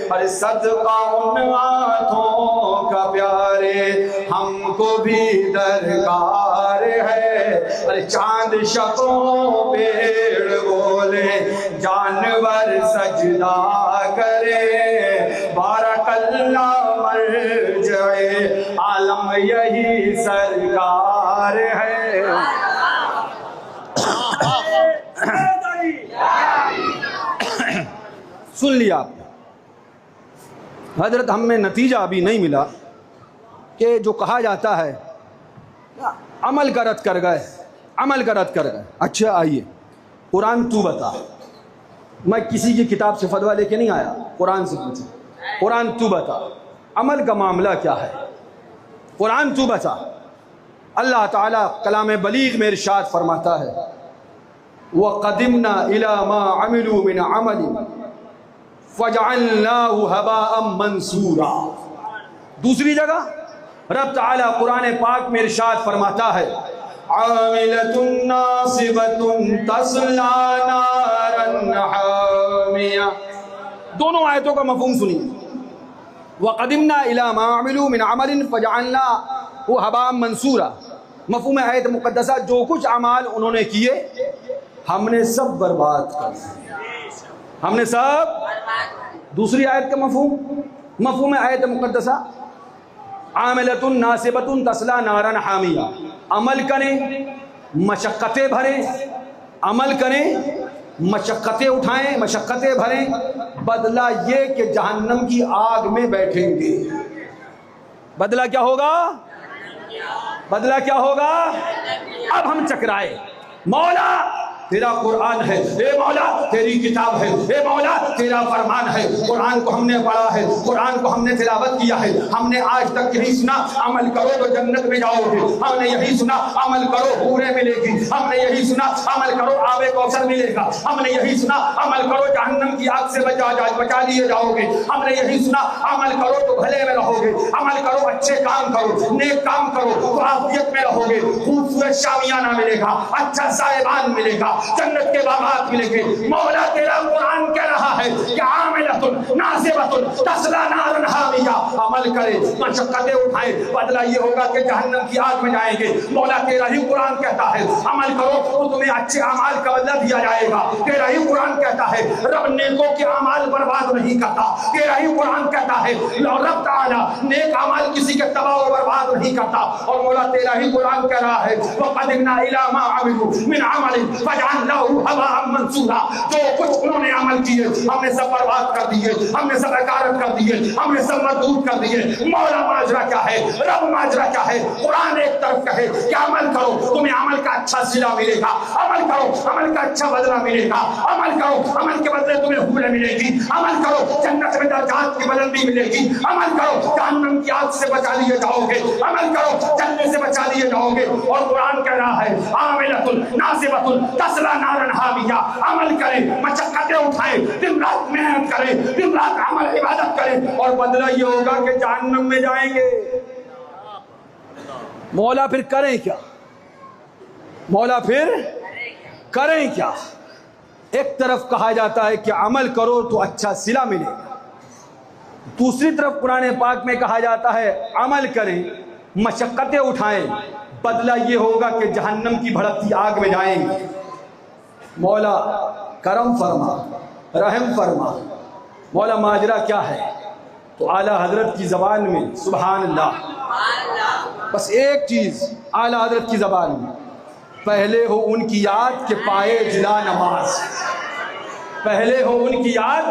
और सदका उन हाथों का प्यारे हमको भी दरकार है। अरे चांद शकों पेड़ बोले जानवर सजदा करे, बारकल्ला मर्जए आलम यही सरकार है। सुन लिया आपने? हजरत हमें नतीजा अभी नहीं मिला कि जो कहा जाता है अमल का रद्द कर गए, अमल का रद्द कर गए। अच्छा आइए, कुरान तू बता। मैं किसी की किताब से फतवा लेके नहीं आया, कुरान से पूछा। कुरान तू बता, अमल का मामला क्या है? कुरान तू बता। अल्लाह ताला कलाम बलीग में इरशाद फरमाता है, वक़दिमना इला मा अमिलू मिन अमलिन फजअलनाहु हबाअम मंसूरा। दूसरी जगह रब ताला कुरान पाक में इरशाद फरमाता है, आमिलतुन नासिबतुन तस्ला नारन हामिया। दोनों आयतों का मफ़हूम सुनिए। वक़दिमना इला मा अमिलू मिन अमलिन फजअलनाहु हबाअम मंसूरा। मफ़हूम आयत मुक़द्दसा, जो कुछ अमाल उन्होंने किए हमने सब बर्बाद कर दिए, हमने सब। दूसरी आयत का मफ़हूम आयत मुक़द्दसा, आमिलतुन नासिबतुन तस्ला नारन हामिया। अमल करें, मशक्क़तें भरें, अमल करें, मशक्क़तें उठाएं, मशक्क़तें भरें, बदला ये कि जहन्नम की आग में बैठेंगे। बदला क्या होगा? बदला क्या होगा? अब हम चकराए, मौला तेरा कुरान है, ए मौला तेरी किताब है, ए मौला तेरा फरमान है। कुरान को हमने पढ़ा है, कुरान को हमने तिलावत किया है, हमने आज तक यही सुना अमल करो तो जन्नत में जाओगे, हमने यही सुना अमल करो हूरें मिलेगी, हमने यही सुना अमल करो आबे कौसर मिलेगा, हमने यही सुना अमल करो जहन्नम की आग से बचा लिए जाओगे, हमने यही सुना अमल करो तो भले में रहोगे, अमल करो अच्छे काम करो, नेक काम करो तो आफियत में रहोगे, खूबसूरत शामियाना मिलेगा, अच्छा साहिबान मिलेगा, जन्नत के बागात मिलेंगे। मौला तेरा कुरान कह रहा है कि आमिलतुन नासिबतुन तस्ला नारन हामिया, अमल करे मशक्कतें उठाए, बदला ये होगा कि जहन्नम की आग में जाएंगे। मौला तेरा ही कुरान कहता है अमल करो तो तुम्हें अच्छे अमाल का बदला दिया जाएगा। तेरा ही कुरान कहता है रब नेकों के अमाल बर्बाद नहीं करता। तेरा ही कुरान कहता है रब ताला नेक अमाल किसी के तबाह और बर्बाद नहीं करता। और मौला तेरा ही कुरान कह रहा है वक़दिमना इला मा अमिलू मिन अमलिन फजअलनाहु हबाअन मंसूरा, जो कुछ उन्होंने अमल किए हमने सब बर्बाद कर दिए, हमने सब हकारत कर दिए, हमने सब मरदूद कर दिए। मौला माजरा क्या है, रब माजरा क्या है? कुरान एक तरफ कहे कि अमल करो तुम्हें अमल का अच्छा सिला मिलेगा, अमल करो अमल का अच्छा बदला मिलेगा, अमल करो अमल के बदले तुम्हें हुर्र मिलेगी, अमल करो जन्नत में दर्जात की बुलंदी मिलेगी, अमल करो जहन्नम की आग से बचा लिए जाओगे, अमल करो जन्नत से बचा लिए जाओगे। और कुरान कह रहा है आमिलतुन नासिबतुन तस्ला नारन हामिया, अमल करें मशक्कतें उठाएं, दिन रात मेहनत करें, दिन रात अमल इबादत करें और बदला ये होगा कि जहन्नम में जाएंगे। मौला फिर करें क्या? मौला फिर करें क्या? एक तरफ कहा जाता है कि अमल करो तो अच्छा सिला मिलेगा, दूसरी तरफ कुरान पाक में कहा जाता है अमल करें मशक्कतें उठाएं, बदला ये होगा कि जहन्नम की भड़कती आग में जाएंगे। मौला करम फरमा, रहम फरमा। मौला माजरा क्या है? तो आला हजरत की ज़बान में सुभान अल्लाह, बस एक चीज़ आला हजरत की ज़बान में, पहले हो उनकी याद के पाए जिला नमाज, पहले हो उनकी याद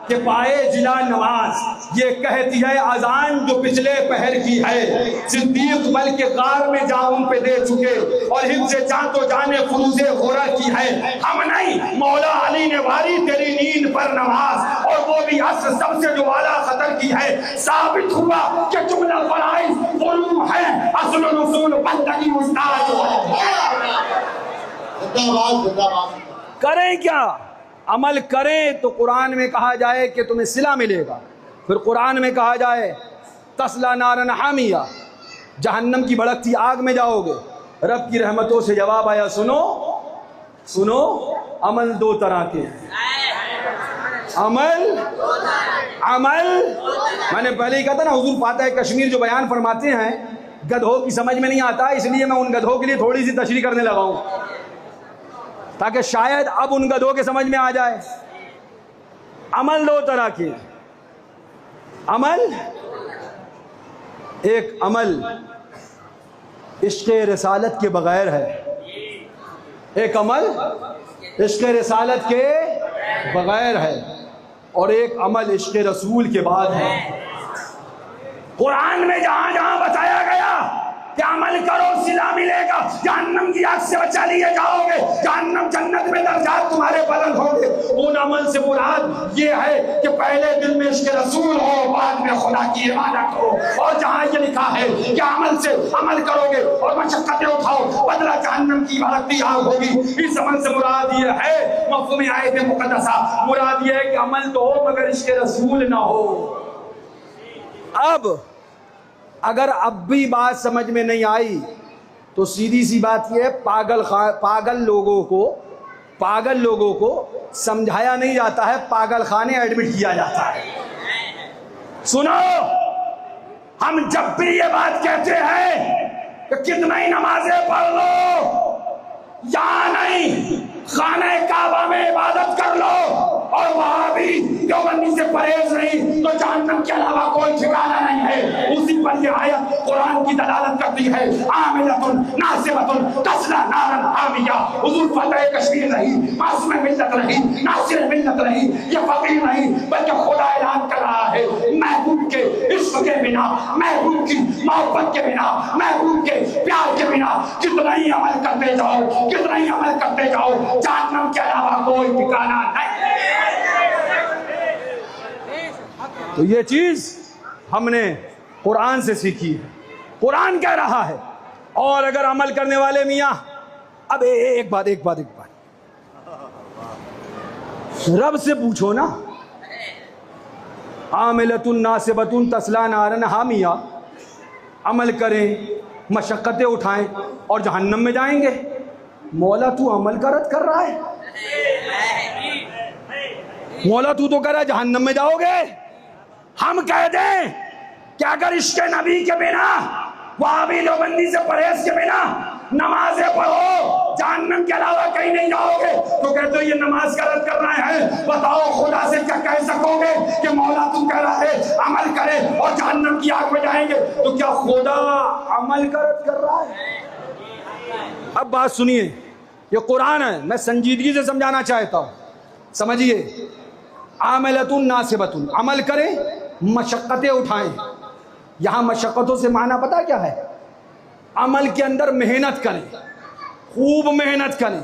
के पाए जिला नमाज। ये कहती है अजान जो पिछले पहर की है, सिद्दीक बल के कार में जाऊं पे दे चुके और हिफ्ज़े जान तो जाने फुरूज़े होरा की है। हम नहीं मौला अली ने वारी तेरी नींद पर नमाज, और वो भी असर सबसे जो वाला खतर की है। साबित हुआ कि जुमला फराइज़ उलूम है, असल उसूल बंदगी उस्ताद। करें क्या? अमल करें तो कुरान में कहा जाए कि तुम्हें सिला मिलेगा, फिर कुरान में कहा जाए तस्ला नारन हामिया, जहन्नम की भड़कती आग में जाओगे। रब की रहमतों से जवाब आया सुनो सुनो, अमल दो तरह के हैं। अमल मैंने पहले ही कहा था ना, हुजूर फातिहा कश्मीर जो बयान फरमाते हैं गधों की समझ में नहीं आता, इसलिए मैं उन गधों के लिए थोड़ी सी तशरीह करने लगा हूं ताकि शायद अब उन गधों के समझ में आ जाए। अमल दो तरह के, अमल एक अमल इश्क़ रिसालत के बगैर है, एक अमल इश्क़ रिसालत के बगैर है, और एक अमल इश्क़ रसूल के बाद है। कुरान में जहां जहां बताया गया कि अमल करो सिला मिलेगा, जहन्नम की आग से बचा लिए जाओगे, जहन्नम जन्नत में दर्जात तुम्हारे बुलंद होंगे, उन अमल से मुराद ये है कि पहले दिल में इश्क़ रसूल हो, बाद में खुदा की इबादत हो। और जहां ये लिखा है कि अमल से अमल करोगे और मशक्कतें उठाओ, बदला जहन्नम की भड़कती आग होगी, इस अमल से मुराद ये है, मफ़हूम आयत मुक़द्दसा, मुराद ये है कि अमल तो हो मगर इश्क़ रसूल ना हो। अब अगर अब भी बात समझ में नहीं आई तो सीधी सी बात यह है, पागल लोगों को समझाया नहीं जाता है, पागल खाने एडमिट किया जाता है। सुनो, हम जब भी ये बात कहते हैं कि कितना ही नमाजें पढ़ लो या नहीं, खाने काबा में इबादत कर लो, और वहां भी देवबंदी से परहेज नहीं तो जहन्नम के अलावा कोई ठिकाना नहीं है। उसी पर यह आयत कुरान की दलालत करती है, आमिलतुन नासिबतुन तस्ला नारन हामिया। हुजूर फातिहा कश्मीर नहीं, मासूम मिल्लत नहीं, नासिर मिल्लत नहीं, ये फकीर नहीं, बल्कि खुदा ऐलान कर रहा है महबूब के इश्क के बिना, महबूब की मोहब्बत के बिना, महबूब के प्यार के बिना कितना ही अमल करते जाओ, कितना ही अमल करते जाओ, जहन्नम के अलावा कोई ठिकाना नहीं। तो ये चीज हमने कुरान से सीखी है, कुरान कह रहा है। और अगर अमल करने वाले मियाँ, अब एक बात रब से पूछो ना, आमिलतुन नासिबतुन तस्ला नारन हामिया, अमल करें, मशक्क़तें उठाएं और जहन्नम में जाएंगे। मौला तू अमल का रद्द कर रहा है, मौला तू तो कह रहा है जहन्नम में जाओगे। हम कह दें कि अगर इश्क़ नबी के बिना, वहाबी देवबंदी से परहेज के बिना नमाजें पढ़ो, जहन्नम के अलावा कहीं नहीं जाओगे, तो कहते हो ये नमाज का रद्द करना है। बताओ खुदा से क्या कह सकोगे कि मौला तू कह रहा है अमल करे और जहन्नम की आग में जाएंगे, तो क्या खुदा अमल का रद्द कर रहा है? अब बात सुनिए, ये कुरान है, मैं संजीदगी से समझाना चाहता हूँ, समझिए। आमिलतुन नासिबतुन, अमल करें, मशक्क़तें उठाएं। यहाँ मशक्क़तों से माना पता क्या है? अमल के अंदर मेहनत करें, खूब मेहनत करें,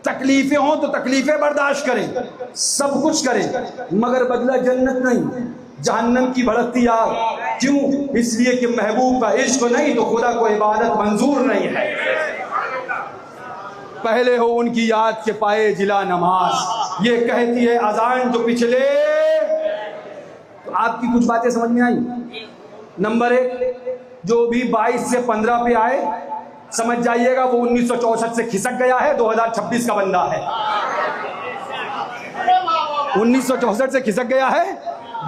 तकलीफें हों तो तकलीफें बर्दाश्त करें, सब कुछ करें, मगर बदला जन्नत नहीं, जहन्नम की भड़कती आग। क्यों? इसलिए कि महबूब का इश्क नहीं तो खुदा को इबादत मंजूर नहीं है। पहले हो उनकी याद के पाए जिला नमाज, ये कहती है अजान तो पिछले। तो आपकी कुछ बातें समझ में आई? नंबर 1, जो भी 22 से 15 पे आए, समझ जाइएगा वो 1964 से खिसक गया है, 2026 का बंदा है। 1964 से खिसक गया है,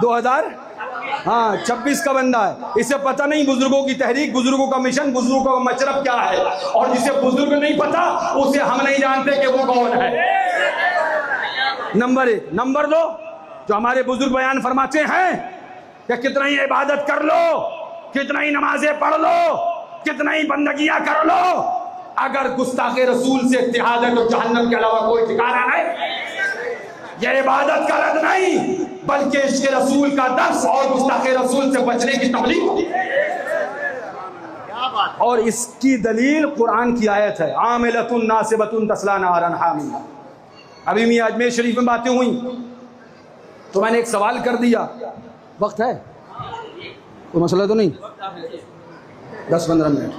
2026 का बंदा है। इसे पता नहीं बुजुर्गों की तहरीक, बुजुर्गों का मिशन, बुजुर्गों का मशरब क्या है। और जिसे बुजुर्ग नहीं पता उसे हम नहीं जानते कि वो कौन है। नंबर 1। नंबर 2, जो हमारे बुजुर्ग बयान फरमाते हैं कि कितना ही इबादत कर लो, कितना ही नमाजें पढ़ लो, कितना ही बंदगियां कर लो, अगर गुस्ताखे रसूल से इत्तिहाद है तो जहन्नम के अलावा कोई ठिकाना नहीं। यह इबादत का रद्द नहीं, बल्कि इश्क़ रसूल का दर्स और गुस्ताखे रसूल से बचने की तबलीग। और इसकी दलील कुरान की आयत है, आमिलतुन नासिबतुन तस्ला नारन हामिया। अभी मैं अजमेर शरीफ में बातें हुई तो मैंने एक सवाल कर दिया। वक्त है? कोई मसला तो नहीं? 10-15 मिनट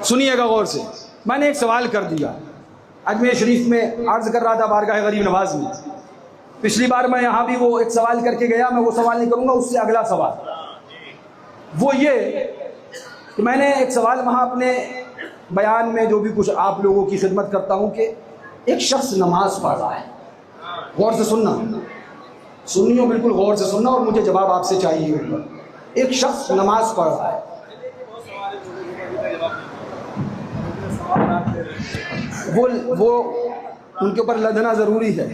सुनिएगा गौर से। मैंने एक सवाल कर दिया, अजमेर शरीफ में अर्ज कर रहा था बारगाह गरीब नवाज में। पिछली बार मैं यहाँ भी वो एक सवाल करके गया, मैं वो सवाल नहीं करूँगा, उससे अगला सवाल वो ये कि मैंने एक सवाल वहाँ अपने बयान में जो भी कुछ आप लोगों की खिदमत करता हूँ कि एक शख्स नमाज पढ़ रहा है, गौर से सुनना, सुनियो बिल्कुल गौर से सुनना और मुझे जवाब आपसे चाहिए। एक शख्स नमाज पढ़ रहा है, वो उनके ऊपर लदना ज़रूरी है।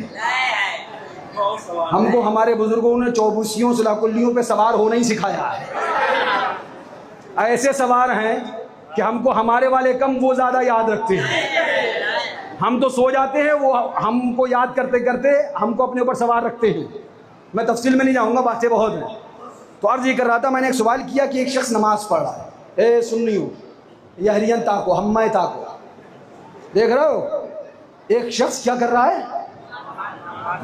हमको हमारे बुजुर्गों ने चौबूसियों सलाकुल्लियों पे सवार होना ही सिखाया है। ऐसे सवार हैं कि हमको हमारे वाले कम, वो ज़्यादा याद रखते हैं। हम तो सो जाते हैं, वो हमको याद करते करते हमको अपने ऊपर सवार रखते हैं। मैं तफसील में नहीं जाऊँगा, बातें बहुत हैं। तो अर्ज़ ये कर रहा था, मैंने एक सवाल किया कि एक शख्स नमाज पढ़ रहा है, ए सुन्नियों, यह हरियन ताको, हम्मा ताको, देख रहे हो? एक शख्स क्या कर रहा है?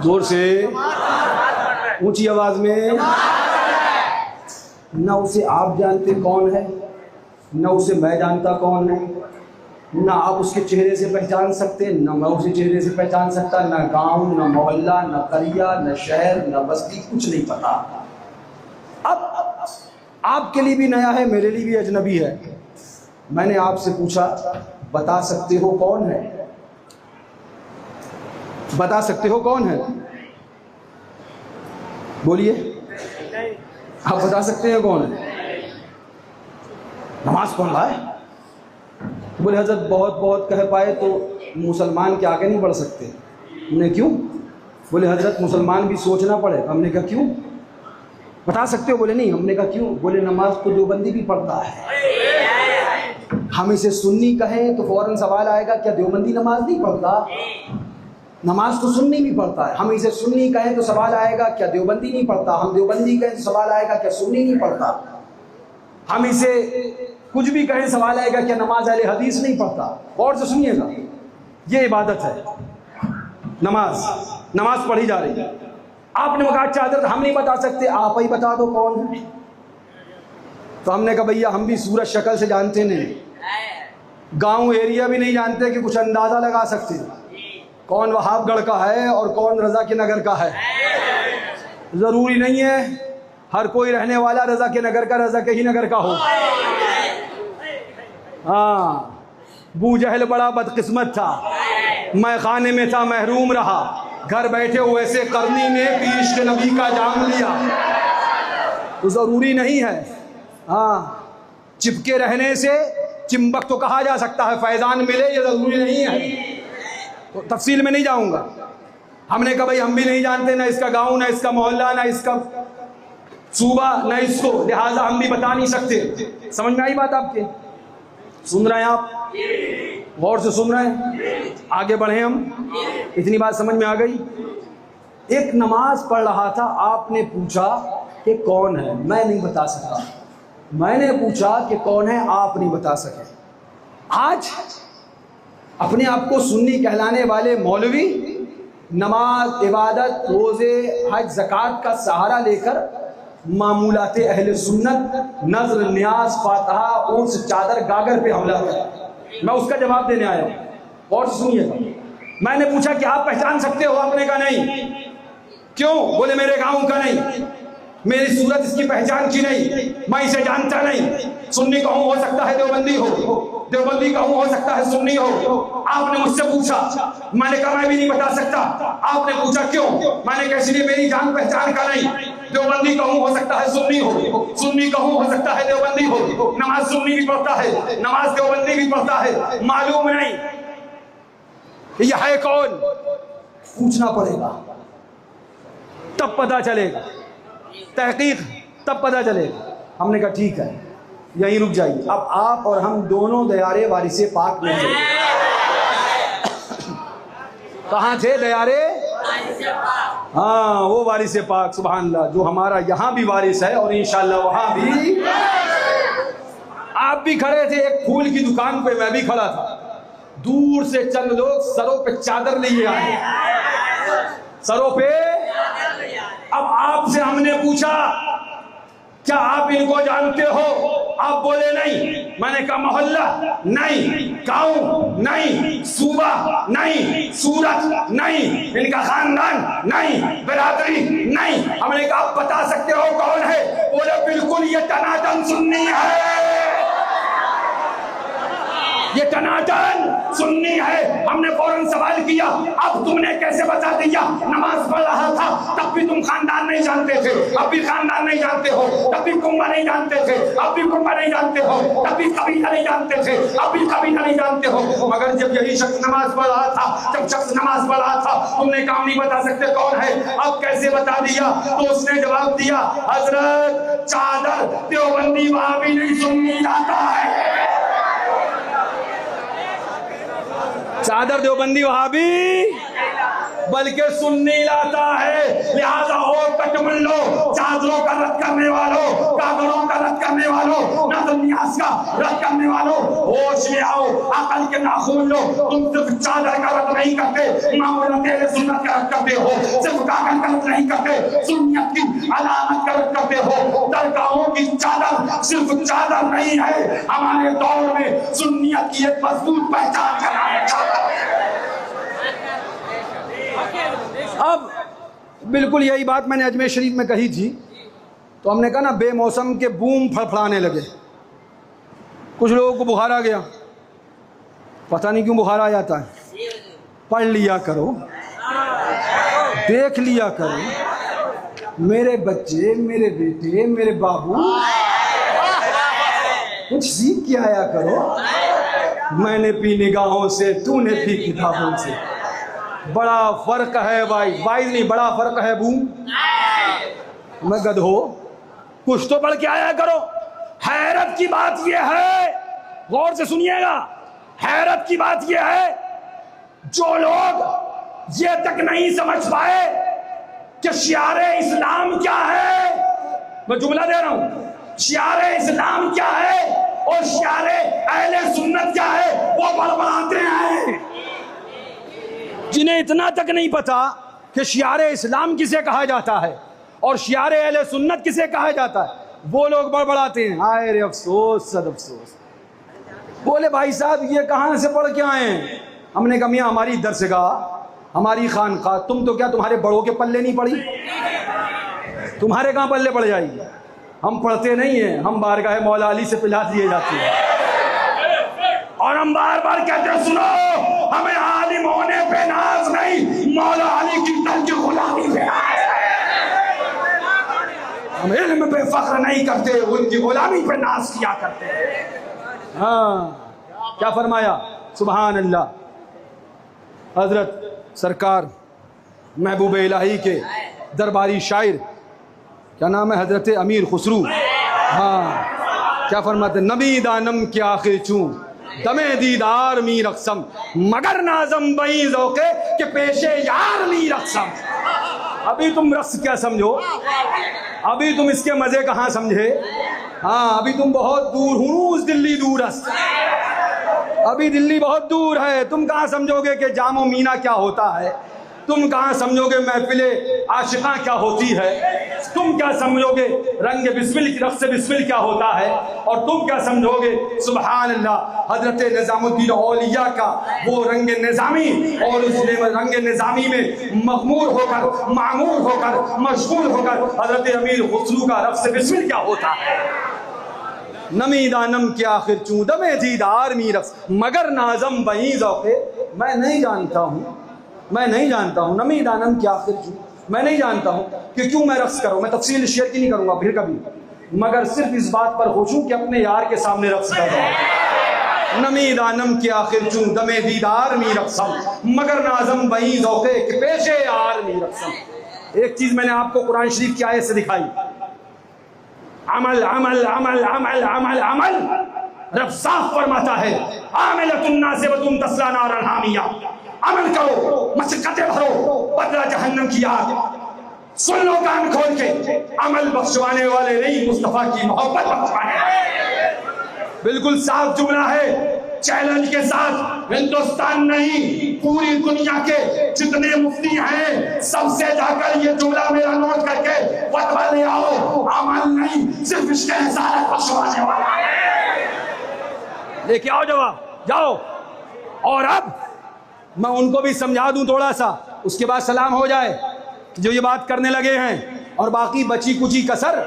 जोर से, ऊंची आवाज में। ना उसे आप जानते कौन है, ना उसे मैं जानता कौन है, ना आप उसके चेहरे से पहचान सकते, ना मैं उसे चेहरे से पहचान सकता, ना गांव, ना मोहल्ला, ना करिया, ना शहर, ना बस्ती, कुछ नहीं पता। अब आपके लिए भी नया है, मेरे लिए भी अजनबी है। मैंने आपसे पूछा, बता सकते हो कौन है? बता सकते हो कौन है? बोलिए, आप बता सकते हैं कौन है? नमाज पढ़ रहा है। बोले हजरत बहुत कह पाए तो मुसलमान के आगे नहीं बढ़ सकते। हमने क्यों? बोले हजरत मुसलमान भी सोचना पड़े। हमने कहा क्यों? बता सकते हो? बोले नहीं। हमने कहा क्यों? बोले नमाज तो देवबंदी भी पढ़ता है। हम इसे सुन्नी कहें तो फौरन सवाल आएगा क्या देवबंदी नमाज नहीं पढ़ता? नमाज तो सुन्नी भी पढ़ता है। हम इसे सुन्नी कहें तो सवाल आएगा क्या देवबंदी नहीं पढ़ता, हम देवबंदी कहें तो सवाल आएगा क्या सुन्नी नहीं पढ़ता, हम इसे कुछ भी कहें सवाल आएगा क्या नमाज अहले हदीस नहीं पढ़ता। और से सुनिएगा, ये इबादत है, नमाज पढ़ी जा रही है। आपने कहा चादर हम नहीं बता सकते, आप ही बता दो कौन है। तो हमने कहा भैया हम भी सूरत शक्ल से जानते नहीं, गांव एरिया भी नहीं जानते कि कुछ अंदाजा लगा सकते कौन वहाबगढ़ का है और कौन रजा के नगर का है। जरूरी नहीं है हर कोई रहने वाला रजा के नगर का रजा के ही नगर का हो। हाँ, बू जहल बड़ा बदकिस्मत था, मैं खाने में था महरूम रहा, घर बैठे हुए से करनी ने पीश के नबी का जाम लिया। तो जरूरी नहीं है, हाँ चिपके रहने से चिंबक तो कहा जा सकता है, फैजान मिले ये जरूरी नहीं है। तो तफसील में नहीं जाऊंगा। हमने कहा भाई हम भी नहीं जानते ना इसका गांव, ना इसका मोहल्ला, ना इसका सूबा, ना इसको, लिहाजा हम भी बता नहीं सकते। समझ में आई बात आपके? सुन रहे हैं आप? गौर से सुन रहे हैं? आगे बढ़े हम, इतनी बात समझ में आ गई। एक नमाज पढ़ रहा था, आपने पूछा कि कौन है, मैं नहीं बता सकता। मैंने पूछा कि कौन है, आप नहीं बता सके। आज अपने आप को सुन्नी कहलाने वाले मौलवी नमाज, इबादत, रोजे, हज, ज़कात का सहारा लेकर मामूलाते अहले सुन्नत, नज़र, न्याज, फातहा, उर्स, चादर, गागर पे हमला किया। मैं उसका जवाब देने आया हूं। और सुनिएगा, मैंने पूछा कि आप पहचान सकते हो? आपने कहा नहीं। क्यों? बोले मेरे गांव का नहीं, मेरी सूरत इसकी पहचान की नहीं, मैं इसे जानता नहीं। सुन्नी कहूं हो सकता है देवबंदी हो, देवबंदी कहूं हो सकता है सुन्नी हो। आपने मुझसे पूछा, मैंने कहा मैं भी नहीं बता सकता। आपने पूछा क्यों? मैंने कहा इसलिए मेरी जान पहचान का नहीं। देवबंदी कहूं हो सकता है सुन्नी हो, सुन्नी कहूं हो सकता है देवबंदी हो। नमाज सुन्नी भी पढ़ता है, नमाज देवबंदी भी पढ़ता है, मालूम नहीं यह है कौन, पूछना पड़ेगा तब पता चलेगा, तहकीक तब पता चलेगा। हमने कहा ठीक है यहीं रुक जाइए। अब आप और हम दोनों दयारे वारिसे पाक में थे। कहाँ थे दयारे? हाँ, वो वारिसे पाक, सुभान अल्लाह, जो हमारा यहाँ भी वारिस है और इंशाअल्लाह वहाँ भी। आप भी खड़े थे, एक फूल की दुकान पे मैं भी खड़ा था। दूर से चंद लोग सरों पे चादर लिए आए, सरों पे। अब आपसे हमने पूछा क्या आप इनको जानते हो? आप बोले नहीं। मैंने कहा मोहल्ला नहीं, गांव नहीं, सूबा नहीं, सूरत नहीं, इनका खानदान नहीं, बिरादरी नहीं। हमने कहा आप बता सकते हो कौन है? बोले बिल्कुल ये टनाटन सुन्नी है, ये टनाटन सुन्नी है। हमने फौरन सवाल किया अब तुमने कैसे बता दिया? नमाज पढ़ रहा था तब भी तुम खानदान नहीं जानते थे, अब भी खानदान नहीं जानते हो, तब भी कुंबा नहीं जानते थे, अब भी कुंबा नहीं जानते हो, तब भी कबीला नहीं जानते थे, अब भी कबीला नहीं जानते हो। मगर जब यही शख्स नमाज पढ़ रहा था, जब शख्स नमाज पढ़ रहा था, तुमने काम नहीं बता सकते कौन है, अब कैसे बता दिया? तो उसने जवाब दिया हजरत चादर देवबंदी वहाबी नहीं सुन्नी जाता है, चादर देवबंदी वहाबी बल्कि सुन्नी लाता है। लिहाजा हो कटमुल्लो, चादरों का रद्द करने वालों, कागरों का रद्द करने वालों, नज़र नियाज का रद्द करने वालों, होश में आओ, अकल के नाखून लो। तुम सिर्फ चादर का रद्द नहीं करते, मामूलाते सुन्नत का रद्द करते हो। सिर्फ कागज का रद्द नहीं करते, सुन्नत की अलामत का रद्द करते हो। दरगाहों की चादर सिर्फ चादर नहीं है, हमारे दौर में सुन्नियत की एक मजबूत पहचान कराने चाहता है। अब बिल्कुल यही बात मैंने अजमेर शरीफ में कही थी, तो हमने कहा ना बेमौसम के बूम फड़फड़ाने लगे, कुछ लोगों को बुखार आ गया, पता नहीं क्यों बुखार आ जाता है। पढ़ लिया करो, देख लिया करो, मेरे बच्चे, मेरे बेटे, मेरे बाबू, कुछ सीख के आया करो। मैंने पी निगाहों से, तूने पी किताबों से, बड़ा फर्क है भाई, वाइज नहीं, बड़ा फर्क है बूम। मैं गधो, कुछ तो पढ़ के आया करो। हैरत की बात यह है, गौर से सुनिएगा, हैरत की बात यह है जो लोग ये तक नहीं समझ पाए कि शियारे इस्लाम क्या है। मैं जुमला दे रहा हूं, शियारे इस्लाम क्या है और शियारे अहले सुन्नत क्या है, वो बड़बड़ाते हैं। जिन्हें इतना तक नहीं पता कि शियारे इस्लाम किसे कहा जाता है और शियारे अहले सुन्नत किसे कहा जाता है, वो लोग बड़बड़ाते हैं। हाय रे अफसोस, सद अफसोस। बोले भाई साहब ये कहां से पढ़ के आए हैं? हमने कहा मियां हमारी दरसगाह, हमारी खानका, तुम तो क्या तुम्हारे बड़ों के पल्ले नहीं पड़ी? तुम्हारे कहां पल्ले पड़ जाएगी? हम पढ़ते नहीं हैं, हम बारगाह मौला अली से पिला दिए जाते हैं और हम बार बार कहते हैं सुनो, हमें आलिम होने पे नाज नहीं, मौला अली की दर की गुलामी पे नाज है। हम इल्म पे फख्र नहीं करते, उनकी गुलामी पे नाज किया करते हैं। हाँ, क्या फरमाया? सुभान अल्लाह। हजरत सरकार महबूब इलाही के दरबारी शायर, क्या नाम है, हजरत अमीर खुसरू। हाँ, क्या फरमाते? नबी दानम के आखिर चूं दमे दीदार मी रक्सम, मगर नाजम बई ज़ौक़े के पेशे यार मी रक्सम। अभी तुम रक्स क्या समझो, अभी तुम इसके मजे कहाँ समझे? हाँ, अभी तुम बहुत दूर हुनूस दिल्ली दूरस्त, अभी दिल्ली बहुत दूर है। तुम कहाँ समझोगे कि जामो मीना क्या होता है? तुम कहाँ समझोगे महफिले आशिका क्या होती है? तुम क्या समझोगे रंग बिस्मिल, रफ्स बिस्मिल क्या होता है? और तुम क्या समझोगे सुभान अल्लाह हजरत निजामुद्दीन औलिया का वो रंग निजामी, और उस रंग निजामी में मगमूर होकर, मामूर होकर, मशगूल होकर हजरत अमीर खुसरू का रफ्स बिस्मिल क्या होता है? नमी दानम के आखिर चूं दमे दीदार मी रफ्स, मगर नाजम बई ज़ौक़े। मैं नहीं जानता हूँ, मैं नहीं जानता हूँ नमी दानम के आखिर चूं, मैं नहीं जानता हूँ कि क्यों मैं रक्स करूँ। मैं तफसील शेयर की नहीं करूँगा फिर कभी, मगर सिर्फ इस बात पर खुश हूँ कि अपने यार के सामने रक्स कर रहा हूँ। नमी दानम के आखिर चूं दमे दीदार मी रक्सम, मगर नाजम बई ज़ौक़े के पेशे यार मी रक्सम। एक चीज़ मैंने आपको कुरान शरीफ की आयत से दिखाई, अमल अमल अमल अमल अमल अमल। रब साफ फरमाता है आमिलतुन नासिबतुन तस्ला नारन हामिया, अमल करो, मशक्कतें भरो, बदला जहन्नम की आग। सुन लो कान खोल के, अमल बख्शवाने वाले नहीं, मुस्तफा की मोहब्बत बख्शवाने वाले। बिल्कुल साफ जुमला है, चैलेंज के साथ। हिंदुस्तान नहीं, पूरी दुनिया के जितने मुफ्ती हैं सबसे जाकर ये जुमला मेरा नोट करके फतवा ले आओ। अमल नहीं, सिर्फ इसके रिसालत बख्शवाने वाला है। लेके आओ जवाब, जाओ। और अब मैं उनको भी समझा दूं थोड़ा सा, उसके बाद सलाम हो जाए। जो ये बात करने लगे हैं और बाकी बची कुची कसर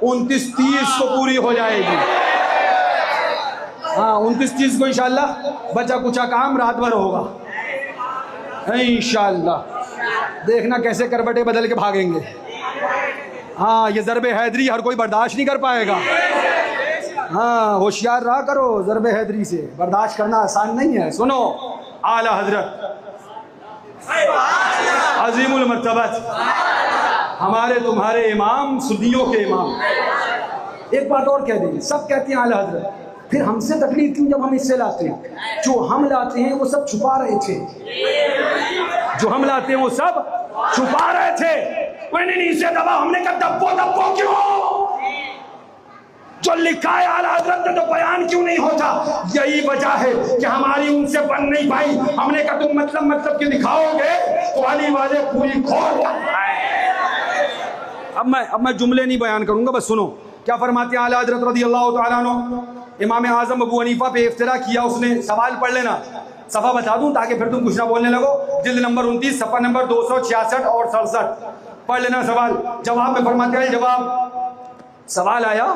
29-30 को पूरी हो जाएगी। हाँ, 29-30 को इंशाल्लाह बचा कुचा काम रात भर होगा इंशाल्लाह। देखना कैसे करबटे बदल के भागेंगे। हाँ, ये ज़रबे हैदरी हर कोई बर्दाश्त नहीं कर पाएगा। हाँ, होशियार रहा करो, ज़रबे हैदरी से बर्दाश्त करना आसान नहीं है। सुनो, आला हजरत अजीमुल मर्तबत हमारे तुम्हारे इमाम, सुन्नियों के इमाम। एक बात और कह देंगे, सब कहते हैं आला हजरत, फिर हमसे तकलीफ क्यों जब हम इससे लाते हैं? जो हम लाते हैं वो सब छुपा रहे थे, जो हम लाते हैं वो सब छुपा रहे थे। कोई नहीं से दबा, हमने कहा दब्बो दब्बो क्यों? जो लिखा है आला हजरत ने तो बयान क्यों नहीं होता? यही वजह है कि हमारी उनसे बन नहीं पाई। हमने कहा तुम मतलब के दिखाओगे तो अली वाले पूरी खोल। अब मैं जुमले नहीं बयान करूंगा, बस सुनो क्या फरमाते हैं आला हजरत रज़ियल्लाहु तआला अन्हु। इमाम आजम अबू हनीफा पे इफ्तिरा किया उसने, सवाल पढ़ लेना, सफ़ा बता दूं ताकि फिर तुम कुछ ना बोलने लगो। जिल्द नंबर 29 सफ़ा नंबर 266 और 67 पढ़ लेना सवाल। जवाब में फरमाते हैं, जवाब सवाल आया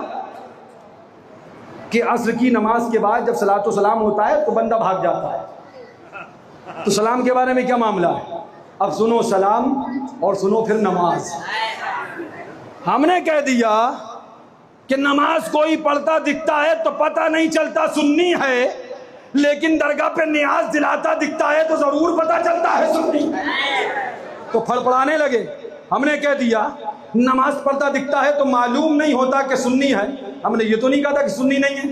कि असर की नमाज के बाद जब सलातो सलाम होता है तो बंदा भाग जाता है, तो सलाम के बारे में क्या मामला है? अब सुनो सलाम और सुनो फिर नमाज। हमने कह दिया कि नमाज कोई पढ़ता दिखता है तो पता नहीं चलता सुन्नी है, लेकिन दरगाह पे नियाज दिलाता दिखता है तो जरूर पता चलता है सुन्नी। तो फड़फड़ाने लगे। हमने कह दिया नमाज पढ़ता दिखता है तो मालूम नहीं होता कि सुन्नी है। हमने ये तो नहीं कहा था कि सुन्नी नहीं है,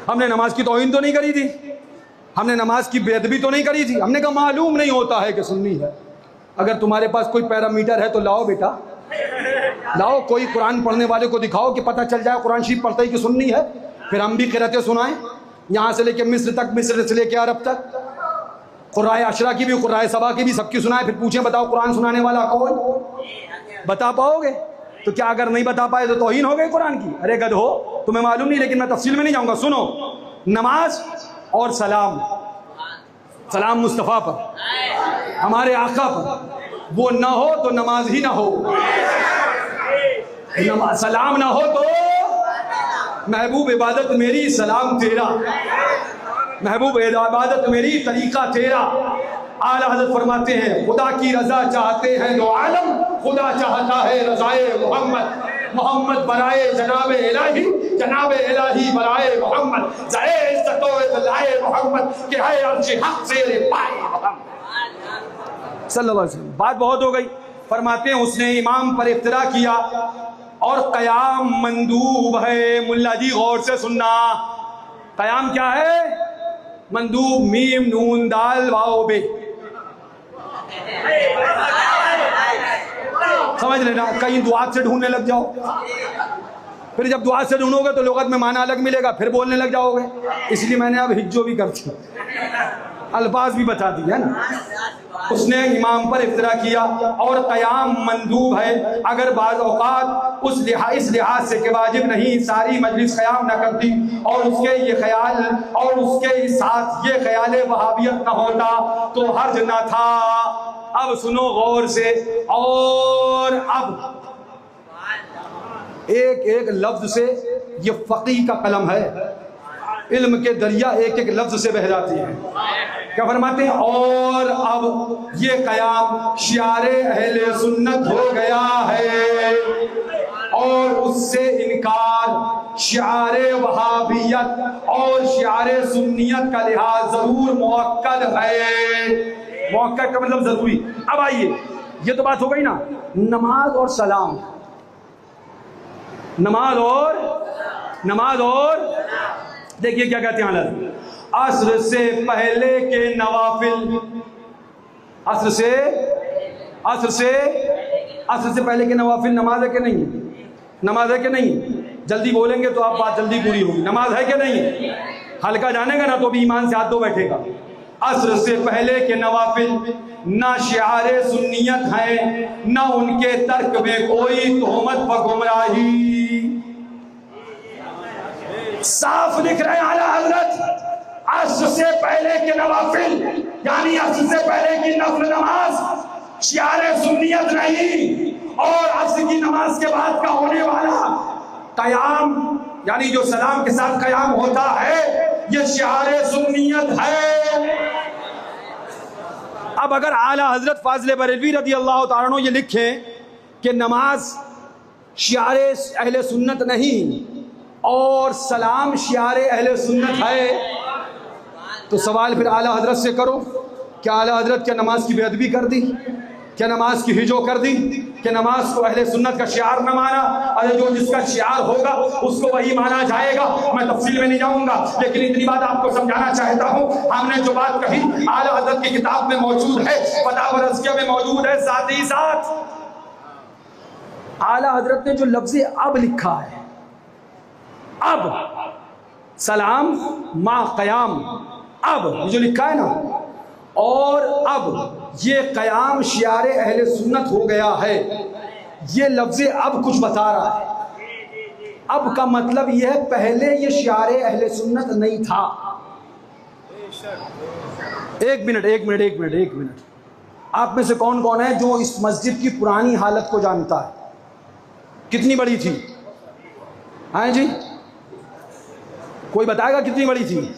हमने नमाज की तौहीन तो नहीं करी थी। हमने नमाज की बेअदबी तो नहीं करी थी। हमने कहा मालूम नहीं होता है कि सुन्नी है। अगर तुम्हारे पास कोई पैरामीटर है तो लाओ बेटा, लाओ, कोई कुरान पढ़ने वाले को दिखाओ कि पता चल जाए कुरान शरीफ पढ़ते ही कि सुन्नी है। फिर हम भी क़िरातें सुनाएं, यहाँ से लेके मिस्र तक, मिस्र से लेके अरब तक, क़ुर्राए अशरा की भी, क़ुर्राए सबा की भी, सबकी सुनाएं। फिर पूछें बताओ कुरान सुनाने वाला कौन? बता पाओगे? तो क्या अगर नहीं बता पाए तो तौहीन हो गई कुरान की? अरे गधो, तुम्हें मालूम नहीं, लेकिन मैं तफसील में नहीं जाऊँगा। सुनो, नमाज और सलाम, सलाम मुस्तफ़ा पर, हमारे आका पर, वो ना हो तो नमाज ही ना हो। सलाम ना हो तो महबूब इबादत मेरी, सलाम तेरा, महबूब इबादत मेरी, तरीका तेरा। आला हज़रत फरमाते हैं खुदा की रजा चाहते हैं जो आलम, खुदा चाहता है रज़ाए मोहम्मद। मोहम्मद बराए जनाबे इलाही, जनाबे इलाही बराए मोहम्मद। जाए इज्जतो लाए मोहम्मद के है अर्श हक से रे पाए मोहम्मद सल्लल्लाहु अलैहि वसल्लम। बात बहुत हो गई। फरमाते हैं उसने इमाम पर इफ्तिरा किया और क़याम मंदूब है। मुल्ला जी गौर से सुनना, क़याम क्या है? मंदूब, मीम नून दाल वाओ बे, समझ लेना। कहीं दुआ से ढूंढने लग जाओ, फिर जब दुआ से ढूंढोगे तो लुगत में माना अलग मिलेगा, फिर बोलने लग जाओगे। इसलिए मैंने अब हिज्जो भी कर दी, अल्फाज भी बता दिया ना। उसने इमाम पर इफ्तिरा किया और क़याम मंदूब है। अगर बाज़ औक़ात इस लिहाज से कि वाजिब नहीं, सारी मजलिस क़याम न करती और उसके ये ख्याल और उसके साथ ये ख्याल वहाबियत न होता तो हर्ज न था। अब सुनो गौर से, और अब एक एक लफ्ज से, ये फ़क़ीह का कलम है, इल्म के दरिया एक एक लफ्ज से बह जाती है। क्या फरमाते हैं? और अब ये क़याम शियारे अहले सुन्नत हो गया है और उससे इनकार शियारे वहाबियत और शियारे सुन्नियत का लिहाज जरूर मुअक्कद है। मुअक्कद का मतलब जरूरी। अब आइए, ये तो बात हो गई ना, नमाज और सलाम, नमाज और देखिए क्या कहते हैं असर से पहले के नवाफिल, असर से पहले के नवाफिल नमाज है कि नहीं? नमाज है कि नहीं? जल्दी बोलेंगे तो आप बात जल्दी पूरी होगी। नमाज है कि नहीं? हल्का जानेगा ना तो भी ईमान से हाथ दो बैठेगा। असर से पहले के नवाफिल ना शिआरे सुन्नियत हैं, ना उनके तर्क में कोई तोहमत व गुमराही। साफ लिख रहे हैं आला हज़रत, असर से पहले के नवाफिल यानी असर से पहले की नफल नमाज शिआरे सुन्नियत नहीं, और असर की नमाज के बाद का होने वाला क़याम यानी जो सलाम के साथ क़याम होता है ये शिआरे सुन्नियत है। अब अगर आला हज़रत फाज़िल बरेलवी रज़ी अल्लाह तआला अन्हु ये लिखें कि नमाज शिआरे अहले सुन्नत नहीं और सलाम शिआरे अहले सुन्नत है, तो सवाल फिर आला हज़रत से करो, क्या आला हज़रत क्या नमाज की बेअदबी कर दी? क्या नमाज की हिजो कर दी? क्या नमाज को अहले सुन्नत का शिआर न माना? अरे जो जिसका शिआर होगा उसको वही माना जाएगा। मैं तफसील में नहीं जाऊंगा, लेकिन इतनी बात आपको समझाना चाहता हूँ। हमने जो बात कही आला हज़रत की किताब में मौजूद है, फ़तावा रज़किया में मौजूद है। साथ ही साथ आला हज़रत ने जो लफ्ज़ अब लिखा है, अब सलाम मा क़याम, अब जो लिखा है ना, और अब ये क़याम शिआरे अहले सुन्नत हो गया है, ये लफ्ज़ अब कुछ बता रहा है। अब का मतलब यह है पहले ये शिआरे अहले सुन्नत नहीं था। एक मिनट, आप में से कौन कौन है जो इस मस्जिद की पुरानी हालत को जानता है? कितनी बड़ी थी? हाँ जी, कोई बताएगा कितनी बड़ी थी?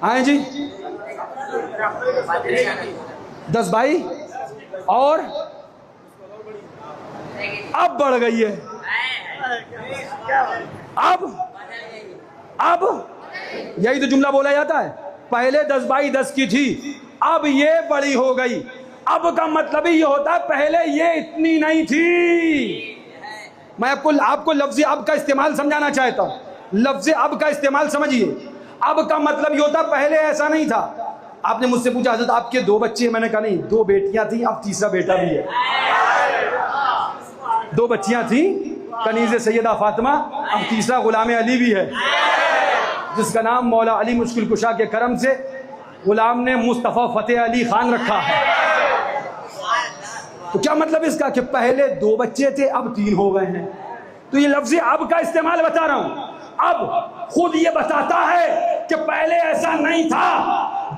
हाँ जी, 10 बाई, और अब बढ़ गई है। अब यही तो जुमला बोला जाता है, पहले 10 बाई 10 की थी, अब ये बड़ी हो गई। अब का मतलब ही ये होता है पहले ये इतनी नहीं थी। मैं आपको लफ्ज़ अब का इस्तेमाल समझाना चाहता हूँ। लफ्ज़ अब का इस्तेमाल समझिए। अब का मतलब ये होता पहले ऐसा नहीं था। आपने मुझसे पूछा हजरत आपके 2 बच्चे, मैंने कहा नहीं, 2 बेटियां थी, अब तीसरा बेटा भी है। 2 बच्चियां थी, कनीज़े सैयदा फातिमा, अब तीसरा गुलाम अली भी है, जिसका नाम मौला अली मुश्किल कुशा के करम से गुलाम ने मुस्तफ़ा फ़तेह अली खान रखा है। तो क्या मतलब इसका कि पहले 2 बच्चे थे, अब 3 हो गए हैं। तो ये लफ्ज़ अब का इस्तेमाल बता रहा हूं। अब खुद ये बताता है कि पहले ऐसा नहीं था,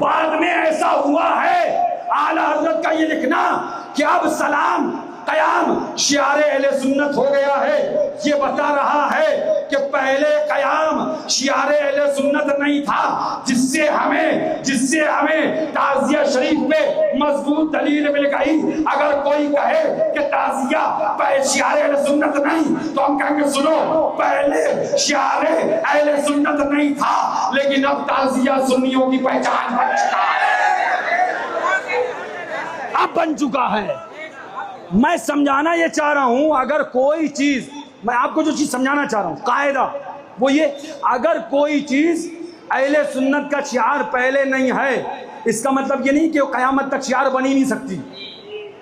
बाद में ऐसा हुआ है। आला हज़रत का ये लिखना कि अब सलाम कयाम शियारे अहले सुन्नत हो गया है, ये बता रहा है कि पहले कयाम शियारे अहले सुन्नत नहीं था, जिससे हमें ताज़िया शरीफ में मजबूत दलील मिल गई। अगर कोई कहे कि ताज़िया शियारे अहले सुन्नत नहीं, तो हम कहेंगे सुनो, पहले शियारे अहले सुन्नत नहीं था, लेकिन अब ताज़िया सुन्नियों की पहचान बन चुका है, अब बन चुका है। मैं समझाना ये चाह रहा हूं, अगर कोई चीज, मैं आपको जो चीज समझाना चाह रहा हूं कायदा वो ये, अगर कोई चीज अहले सुन्नत का शियार पहले नहीं है, इसका मतलब ये नहीं कि वो कयामत तक शियार बन ही नहीं सकती,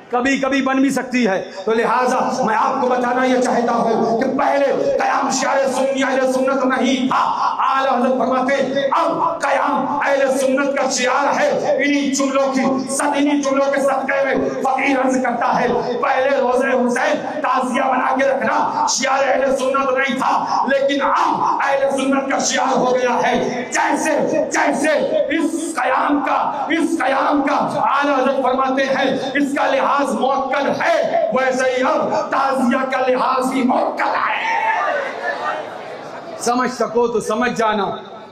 कभी कभी बन भी सकती है। तो लिहाजा मैं आपको बताना ये चाहता हूं कि पहले कयाम शियारे सुन्नी अहले सुन्नत नहीं था। आला हज़रत फरमाते अब कयाम अहले सुन्नत का शियार है। इन्हीं जुमलों के सदक़े में फकीर अर्ज़ करता है, पहले रोज़े हुसैन ताज़िया बना के रखना शियारे अहले सुन्नत नहीं था, लेकिन अब अहले सुन्नत का शियार हो गया है। जैसे इस कयाम का आला हज़रत फरमाते हैं इसका लिहाज मुअक्कद है, वैसे ही अब ताज़िया का लिहाज भी मुअक्कद है। समझ सको तो समझ जाना।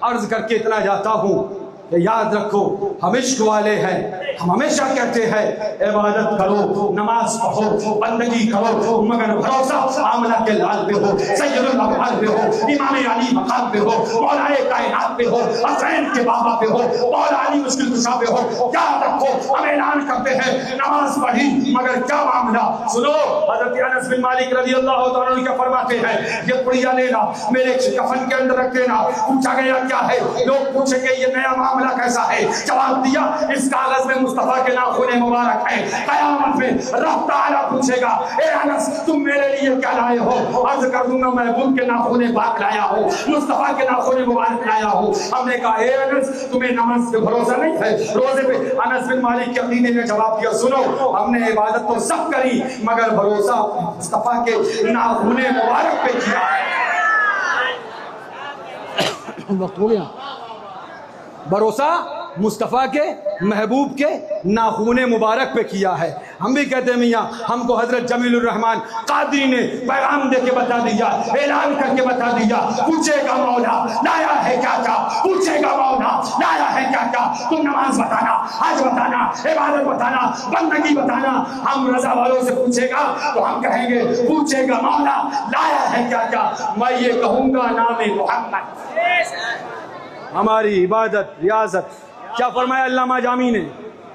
अर्ज करके इतना जाता हूं कि याद रखो, हम इश्क वाले हैं। हम हमेशा कहते हैं इबादत करो, नमाज पढ़ो, बंदगी करो, मगर भरोसा आमना के लाल पे हो, सैयदुल अब्बाल पे हो, इमाम अली मकाम पे हो, मौलाए कायनात पे हो, हसैन के बाबा पे हो, मौला अली मुश्किल कुशा पे हो। याद रखो, हम ऐलान करते हैं नमाज पढ़ी, मगर क्या मामला सुनो। हज़रत अनस बिन मालिक रज़ियल्लाहु तआला अन्हु क्या फरमाते हैं, ये पुड़िया लेना, मेरे कफन के अंदर रख देना। पूछा गया क्या है, लोग पूछेंगे ये नया मामला कैसा है। जवाब दिया, इस कागज में मुस्तफा के नाखून मुबारक है। कयामत में रब ताला पूछेगा, ए अनस तुम मेरे लिए क्या लाए हो? अर्ज कर दूंगा महबूब के नाखून पाक लाया हो, मुस्तफा के नाखून मुबारक लाया हो। हमने कहा ए अनस तुम्हें नमाज पे भरोसा नहीं है, रोजे पे? अनस बिन मालिक के अकीदे ने जवाब दिया, सुनो हमने इबादत तो सब करी, मगर भरोसा मुस्तफा के नाखून मुबारक पे किया है। वक्त हो गया। भरोसा मुस्तफ़ा के महबूब के नाखून मुबारक पे किया है। हम भी कहते हैं मियाँ, हमको हजरत जमीलुर रहमान कादरी ने पैगाम दे के बता दिया, ऐलान करके बता दिया, पूछेगा मौला लाया है क्या क्या, पूछेगा मौला लाया है क्या क्या। तुम नमाज बताना, हज बताना, इबादत बताना, बंदगी बताना। हम रजा वालों से पूछेगा तो हम कहेंगे पूछेगा मौला लाया है क्या क्या। मैं ये कहूँगा नाम मोहम्मद। हमारी इबादत रियाजत क्या फरमाया अल्लामा जामी ने,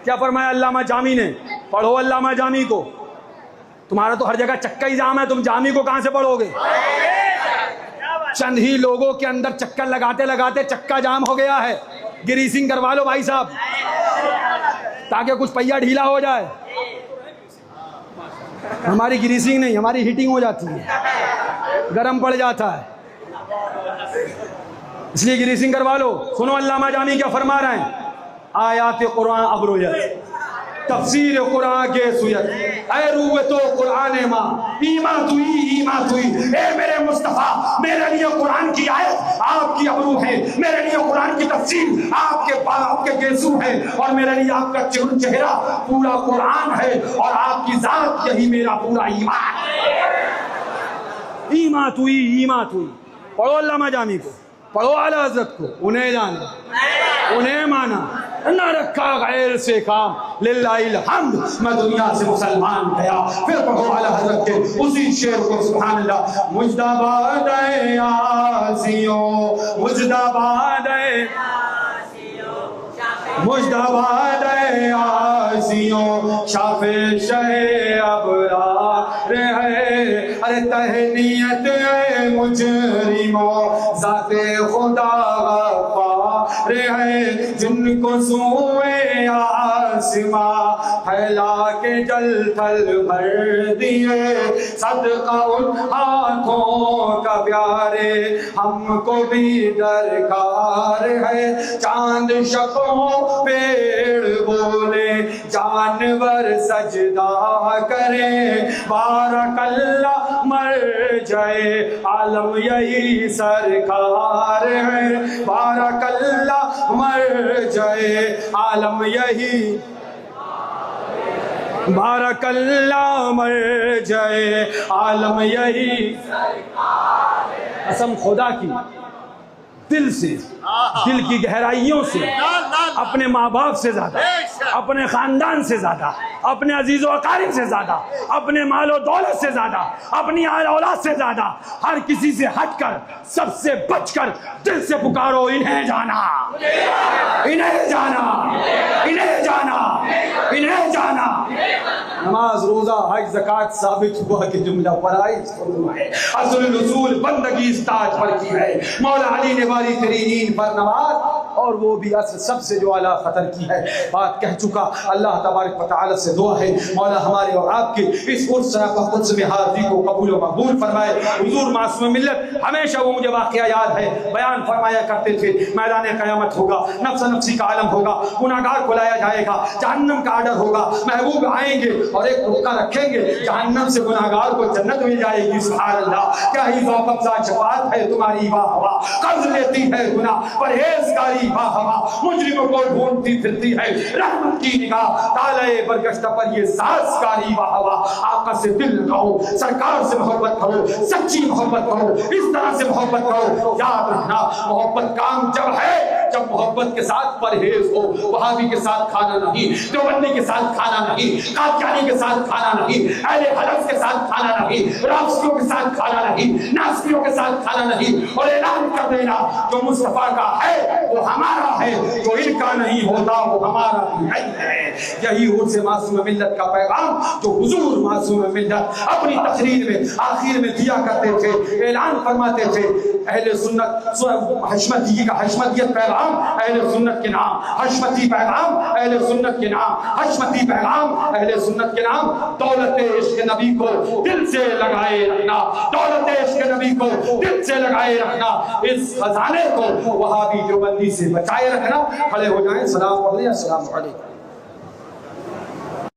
क्या फरमाया अल्लामा जामी ने? पढ़ो अल्लामा जामी को। तुम्हारा तो हर जगह चक्का ही जाम है, तुम जामी को कहां से पढ़ोगे? चंद ही लोगों के अंदर चक्कर लगाते लगाते चक्का जाम हो गया है। ग्रीसिंग करवा लो भाई साहब, ताकि कुछ पहिया ढीला हो जाए। हमारी ग्रीसिंग नहीं, हमारी हीटिंग हो जाती है, गर्म पड़ जाता है, इसलिए ग्रीसिंग करवा लो। सुनो अल्लामा जामी क्या फरमा रहे हैं, आयात कुरान अबरोयत, तफसीर कुरान के सुयत, ऐ रूह तो कुरान माँ ईमा तुई। ए मेरे मुस्तफ़ा, मेरे लिए कुरान की आयत आपकी अबरू है, मेरे लिए कुरान की तफसीर आपके गेसू है, और मेरे लिए आपका चेहरा पूरा कुरान है, और आपकी जात यही मेरा पूरा ईमान है। ईमा तुई पढ़ो अल्लामा जामी को, पढ़ो आला हज़रत को, उन्हें जाना, उन्हें माना, न रखा गैर से काम, लिल्लाहिल हम्द। मैं दुनिया से मुसलमान गया। फिर पढ़ो आला हज़रत के उसी शेर को, सुभान अल्लाह। मुजदाबाद आसियो, मुजदाबाद आसियो, शाफे शहे अबरार है। अरे तहनीयत है मुजरिमो, ज़ाते खुदा गफ़ार रे हैं जिनको सूए आसमां फैला के जल थल भर दिए, सदका उन हाथों का प्यारे हमको भी दरकार है। चांद शकों पेड़ बोले जानवर सजदा करे, बारकल्ला मर जाए आलम यही सरकार है, बारकल्ला मर जाए आलम यही, बारकल्ला मर जाए आलम यही। कसम खुदा की, दिल से, दिल की गहराइयों से, अपने माँ बाप से ज्यादा, अपने खानदान से ज्यादा, अपने अजीज व अकारिब से ज्यादा, अपने मालो दौलत से ज्यादा, अपनी आल औलाद से ज्यादा, हर किसी से हटकर, सबसे बचकर दिल से पुकारो, इन्हें जाना, इन्हें जाना, इन्हें जाना, इन्हें जाना। नमाज, रोजा, हज, ज़कात साबित हुआ कि जुमला फराइज है। असलुल उसूल बंदगी इस ताज पर की है। मौला अली ने वाली तेरी नींद पर नमाज, और वो भी असर सबसे जो आला खतर की है। बात कह चुका। अल्लाह तबारक व तआला से दुआ है मौला हमारे और आपके इस उर्स में हाज़िरी को कबूल व मकबूल फरमाए। हुजूर मासूम मिल्लत हमेशा वो मुझे वाक़या याद है, बयान फरमाया करते थे, मैदान क़यामत होगा, नफ्स नफ्सी का आलम होगा, गुनाहगार को लाया जाएगा, जहन्नम का आर्डर होगा, महबूब आएंगे और एक हुक्का रखेंगे, जहन्नम से गुनाहगार को जन्नत मिल जाएगी। सुभान अल्लाह, क्या ही ज़ौक़-अफ़ज़ा शफ़ाअत है तुम्हारी, वाह वाह। कर्ज लेती है गुनाह परहेज़गारी, वाह वाह। मुजरिमों को ढूंढती फिरती है रहमत की निगाह, ताले बरगश्त पर ये साज़गारी, वाह वाह। आका से दिल लगाओ, सरकार से मोहब्बत करो, सच्ची मोहब्बत करो, इस तरह से मोहब्बत करो। याद रखना, मोहब्बत काम जब है जब मोहब्बत के साथ परहेज हो। वहाबी के साथ खाना नहीं, देवबंदी के साथ खाना नहीं, कादियानी के साथ खाना नहीं, अहले हदीस के साथ खाना नहीं, राफ़िज़ियों के साथ खाना नहीं, नास्तियों के साथ खाना नहीं, और ऐलान कर देना जो मुस्तफ़ा का है वो हमारा है, जो इनका नहीं होता वो हमारा नहीं है। यही उर्स मासूम मिल्लत का पैगाम जो हुजूर मासूम मिल्लत अपनी तकरीर में आखिर में दिया करते थे, ऐलान फरमाते थे। अहले सुन्नत हशमती का हशमतियत पैगाम अहले सुन्नत के नाम, हशमती पैगाम अहले सुन्नत के नाम, हशमती पैगाम अहले सुन्नत के नाम। दौलत इश्क़ नबी को दिल से लगाए रखना, दौलत इश्क़ नबी को दिल से लगाए रखना, इस खजाने को वहाबी देवबंदी से बचाए रखना। खड़े हो जाएं, सलाम पढ़ लिया, अस्सलाम वालेकुम।